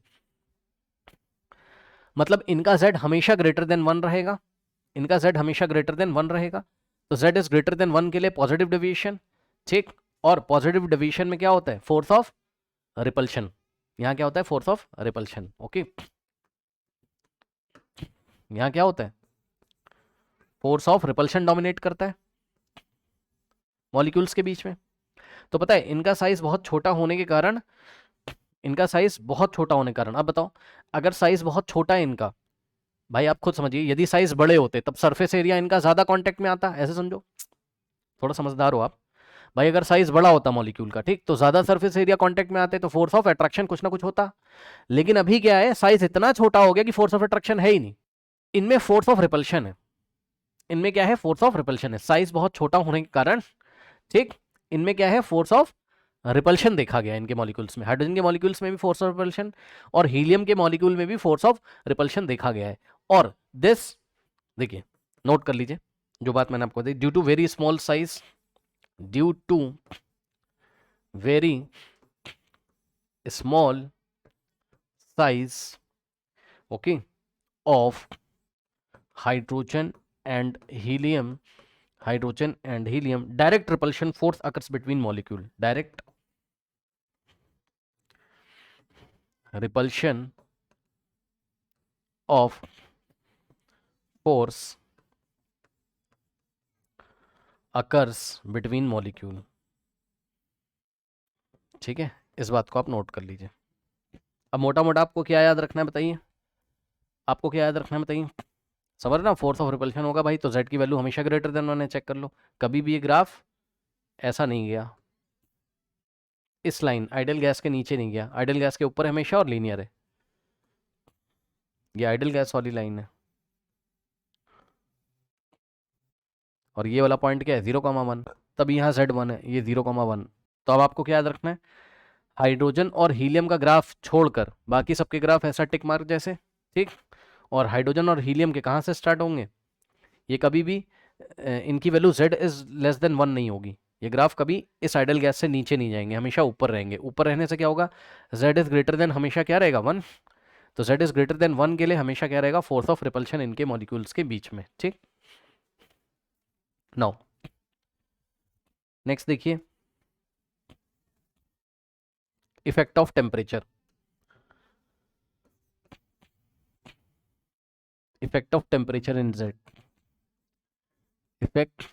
मतलब इनका Z हमेशा ग्रेटर देन 1 रहेगा, इनका Z हमेशा ग्रेटर देन 1 रहेगा, तो Z इज ग्रेटर देन 1 के लिए पॉजिटिव डेविएशन। ठीक, और पॉजिटिव डेविएशन में क्या होता है? Force of repulsion. यहाँ क्या होता है? Force of repulsion. ओके, यहाँ क्या होता है? फोर्स ऑफ रिपल्शन डोमिनेट करता है मॉलिक्यूल्स के बीच में। तो पता है इनका साइज बहुत छोटा होने के कारण, इनका साइज बहुत छोटा होने के कारण, अब बताओ अगर साइज बहुत छोटा है इनका, भाई आप खुद समझिए, यदि साइज बड़े होते तब सरफेस एरिया इनका ज्यादा कांटेक्ट में आता, ऐसे समझो, थोड़ा समझदार हो आप। भाई अगर साइज बड़ा होता मॉलिक्यूल का, ठीक, तो ज्यादा सरफेस एरिया कांटेक्ट में आते तो फोर्स ऑफ अट्रैक्शन कुछ ना कुछ होता। लेकिन अभी क्या है, साइज इतना छोटा हो गया कि फोर्स ऑफ अट्रैक्शन है ही नहीं, इनमें फोर्स ऑफ रिपल्शन है। इनमें क्या है? फोर्स ऑफ रिपल्शन है, साइज बहुत छोटा होने के कारण। ठीक, इनमें क्या है? फोर्स ऑफ रिपल्शन देखा गया इनके मॉलिक्यूल्स में। हाइड्रोजन के मॉलिक्यूल्स में भी फोर्स ऑफ रिपल्शन, और हीलियम के मॉलिक्यूल में भी फोर्स ऑफ रिपल्शन देखा गया है। और दिस देखिए, नोट कर लीजिए जो बात मैंने आपको दी, due to very small size, due to very small size, okay, of hydrogen and helium, direct repulsion force occurs between molecule. Direct repulsion of force occurs between molecule. ठीक है, इस बात को आप नोट कर लीजिए। अब मोटा मोटा आपको क्या याद रखना है बताइए, आपको क्या याद रखना है बताइए? समझ ना, फोर्स ऑफ रिपल्शन होगा भाई तो Z की वैल्यू हमेशा ग्रेटर देन 1 है, चेक कर लो, कभी भी ये ग्राफ ऐसा नहीं गया, इस लाइन आइडियल गैस के नीचे नहीं गया, आइडियल गैस के ऊपर हमेशा और लीनियर है। ये आइडियल गैस वाली लाइन है और ये वाला पॉइंट क्या है 0,1, तब यहाँ Z1 है, ये 0,1। तो अब आपको क्या याद रखना है, हाइड्रोजन और हीलियम का ग्राफ छोड़कर बाकी सबके ग्राफ ऐसा टिक मार्क जैसे, ठीक। और हाइड्रोजन और हीलियम के कहाँ से स्टार्ट होंगे, ये कभी भी इनकी वैल्यू Z <<1 नहीं होगी। ये ग्राफ कभी इस आइडल गैस से नीचे नहीं जाएंगे, हमेशा ऊपर रहेंगे। ऊपर रहने से क्या होगा, Z << हमेशा क्या रहेगा 1। तो Z<<1 के लिए हमेशा क्या रहेगा, फोर्स ऑफ रिपल्शन इनके मॉलिक्यूल्स के बीच में, ठीक। नाउ नेक्स्ट देखिए, effect of temperature. Effect of temperature in Z, effect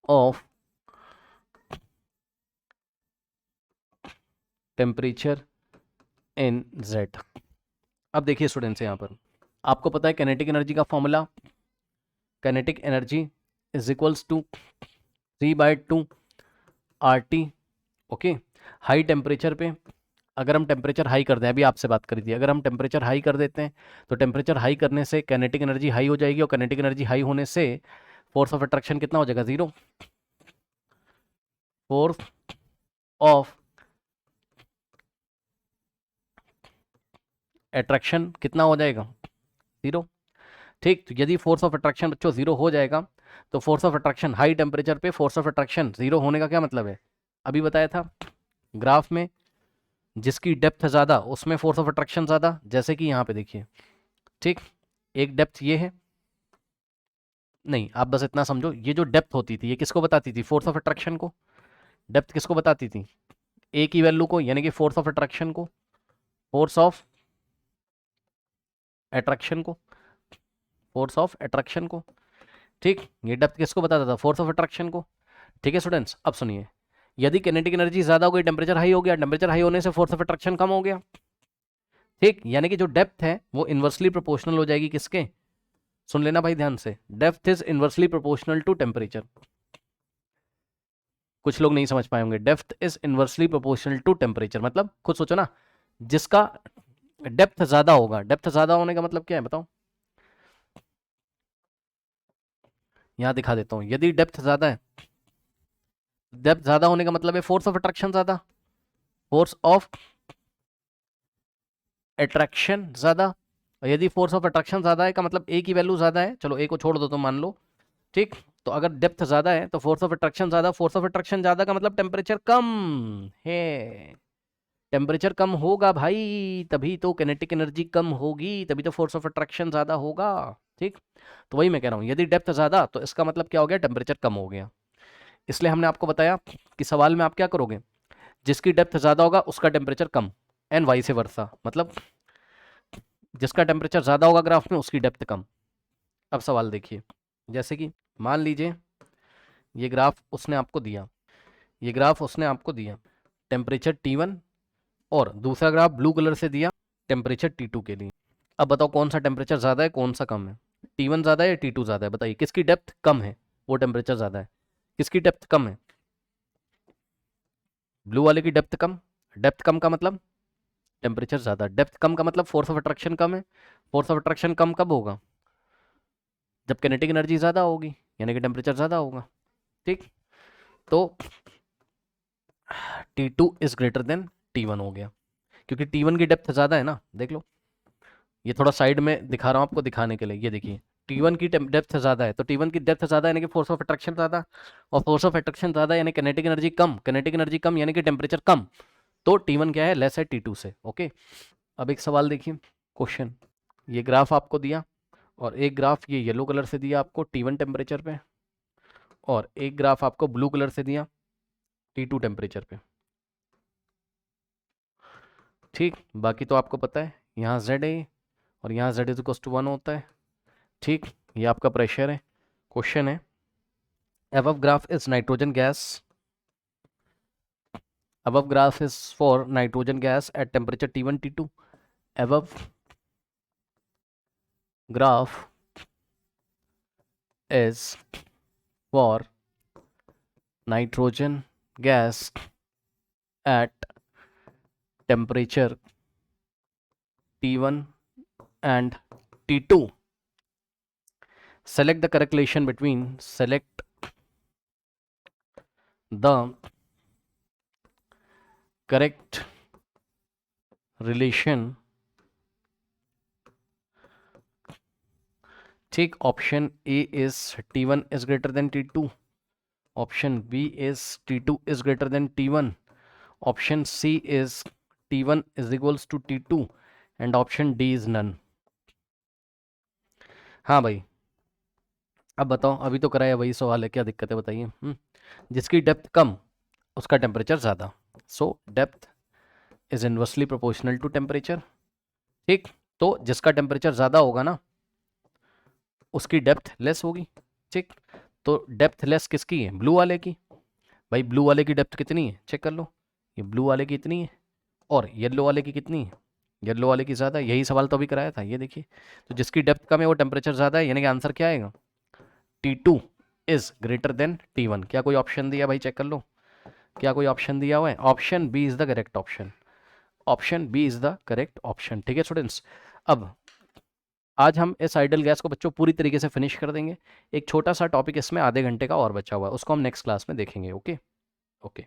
of temperature in Z। अब देखिए स्टूडेंट्स, यहाँ पर आपको पता है कैनेटिक एनर्जी का formula, kinetic energy is equals to 3/2 RT, okay. High temperature पे अगर हम टेम्परेचर हाई कर दें, अभी आपसे बात करी थी, अगर हम टेम्परेचर हाई कर देते हैं तो टेम्परेचर हाई करने से कैनेटिक एनर्जी हाई हो जाएगी, और कैनेटिक एनर्जी हाई होने से फोर्स ऑफ अट्रैक्शन कितना हो जाएगा, 0। फोर्स ऑफ अट्रैक्शन कितना हो जाएगा, 0, ठीक। तो यदि फोर्स ऑफ अट्रैक्शन बच्चों 0 हो जाएगा तो force of attraction high temperature पे फोर्स ऑफ अट्रैक्शन 0 होने का क्या मतलब है, अभी बताया था ग्राफ में, जिसकी डेप्थ ज़्यादा उसमें फोर्स ऑफ अट्रैक्शन ज़्यादा, जैसे कि यहाँ पे देखिए, ठीक। एक डेप्थ ये है, नहीं आप बस इतना समझो, ये जो डेप्थ होती थी ये किसको बताती थी, फोर्स ऑफ अट्रैक्शन को। डेप्थ किसको बताती थी, ए की वैल्यू को, यानी कि फोर्स ऑफ अट्रैक्शन को, फोर्स ऑफ अट्रैक्शन को, फोर्स ऑफ अट्रैक्शन को, ठीक। ये डेप्थ किसको बताता था, फोर्स ऑफ अट्रैक्शन को, ठीक है स्टूडेंट्स। अब सुनिए, यदि किनेटिक एनर्जी ज्यादा हो गई, टेम्परेचर हाई हो गया, टेम्परेचर हाई होने से फोर्स ऑफ अट्रैक्शन कम हो गया, ठीक। यानी कि जो डेप्थ है वो इन्वर्सली प्रोपोर्शनल हो जाएगी किसके, सुन लेना भाई ध्यान से, depth is inversely proportional to temperature. कुछ लोग नहीं समझ पाए होंगे, depth is inversely proportional to temperature मतलब खुद सोचो ना, जिसका डेप्थ ज्यादा होगा, डेप्थ ज्यादा होने का मतलब क्या है बताओ, यहां दिखा देता हूं, यदि डेप्थ ज्यादा है, डेप्थ ज्यादा होने का मतलब है फोर्स ऑफ अट्रैक्शन ज्यादा, फोर्स ऑफ अट्रैक्शन ज्यादा। और यदि फोर्स ऑफ अट्रैक्शन ज्यादा है का मतलब ए की वैल्यू ज्यादा है, चलो ए को छोड़ दो तो मान लो, ठीक। तो अगर डेप्थ ज्यादा है तो फोर्स ऑफ अट्रैक्शन ज्यादा, फोर्स ऑफ अट्रैक्शन ज्यादा का मतलब टेम्परेचर कम है, टेम्परेचर कम होगा भाई, तभी तो किनेटिक एनर्जी कम होगी, तभी तो फोर्स ऑफ अट्रैक्शन ज्यादा होगा, ठीक। तो वही मैं कह रहा हूं, यदि डेप्थ ज्यादा तो इसका मतलब क्या हो गया, टेम्परेचर कम हो गया। इसलिए हमने आपको बताया कि सवाल में आप क्या करोगे, जिसकी डेप्थ ज्यादा होगा उसका temperature come, and vice versa, मतलब जिसका टेम्परेचर ज्यादा होगा ग्राफ में उसकी डेप्थ कम। अब सवाल देखिए, जैसे कि मान लीजिए ये ग्राफ उसने आपको दिया, ये ग्राफ उसने आपको दिया टेम्परेचर T1, और दूसरा ग्राफ ब्लू कलर से दिया टेम्परेचर T2 के लिए। अब बताओ कौन सा टेम्परेचर ज़्यादा है कौन सा कम है, T1 ज़्यादा है या T2 ज़्यादा है, बताइए किसकी डेप्थ कम है वो टेम्परेचर ज़्यादा है, किसकी डेप्थ कम है, ब्लू वाले की डेप्थ कम। डेप्थ कम का मतलब टेम्परेचर ज़्यादा, डेप्थ कम का मतलब फोर्स ऑफ अट्रैक्शन कम है। फोर्स ऑफ अट्रैक्शन कम कब होगा, जब किनेटिक एनर्जी ज़्यादा होगी, यानी कि टेम्परेचर ज़्यादा होगा, ठीक। तो T2 is greater then T1 हो गया, क्योंकि T1 की डेप्थ ज़्यादा है ना, देख लो ये थोड़ा साइड में दिखा रहा हूँ आपको दिखाने के लिए, ये देखिए T1 की डेप्थ ज़्यादा है तो T1 की डेप्थ ज़्यादा यानी कि फोर्स ऑफ अट्रैक्शन ज़्यादा, और फोर्स ऑफ अट्रैक्शन ज़्यादा यानी किनेटिक एनर्जी कम, किनेटिक एनर्जी कम यानी कि टेम्परेचर कम, तो T1 क्या है, लेस है T2 से, ओके। अब एक सवाल देखिए, क्वेश्चन, ये ग्राफ आपको दिया और एक ग्राफ ये येलो कलर से दिया आपको T1 टेम्परेचर पे, और एक ग्राफ आपको ब्लू कलर से दिया T2 टेम्परेचर पे, ठीक। बाकी तो आपको पता है यहाँ Z है और यहाँ Z इज टू 1 होता है, ठीक। ये आपका प्रेशर है। क्वेश्चन है, above graph is nitrogen gas, above graph is for nitrogen gas at temperature T1 T2, above graph is for nitrogen gas at temperature T1 and T2. Select the correct relation between the correct relation. Take option A is T1 is greater than T2. Option B is T2 is greater than T1. Option C is T1 is equals to T2 and option D is none. हाँ भाई, अब बताओ, अभी तो कराया वही सवाल है, क्या दिक्कत है बताइए। जिसकी डेप्थ कम उसका टेम्परेचर ज़्यादा, so depth is inversely proportional to temperature. ठीक, तो जिसका टेम्परेचर ज़्यादा होगा ना उसकी डेप्थ लेस होगी। ठीक, तो डेप्थ लेस किसकी है? ब्लू वाले की। भाई ब्लू वाले की डेप्थ कितनी है चेक कर लो, ये ब्लू वाले की इतनी है और येलो वाले की कितनी है? येलो वाले की ज़्यादा। यही सवाल तो अभी कराया था, ये देखिए। तो जिसकी डेप्थ कम है वो टेम्परेचर ज़्यादा है, यानी कि आंसर क्या आएगा? T2 is greater then T1। क्या कोई ऑप्शन दिया भाई? चेक कर लो, क्या कोई ऑप्शन दिया हुआ है? Option B is the correct option. Option B is the correct option. ठीक है स्टूडेंट्स, अब आज हम इस आइडल गैस को बच्चों पूरी तरीके से फिनिश कर देंगे। एक छोटा सा टॉपिक इसमें आधे घंटे का और बचा हुआ है, उसको हम नेक्स्ट क्लास में देखेंगे। Okay okay.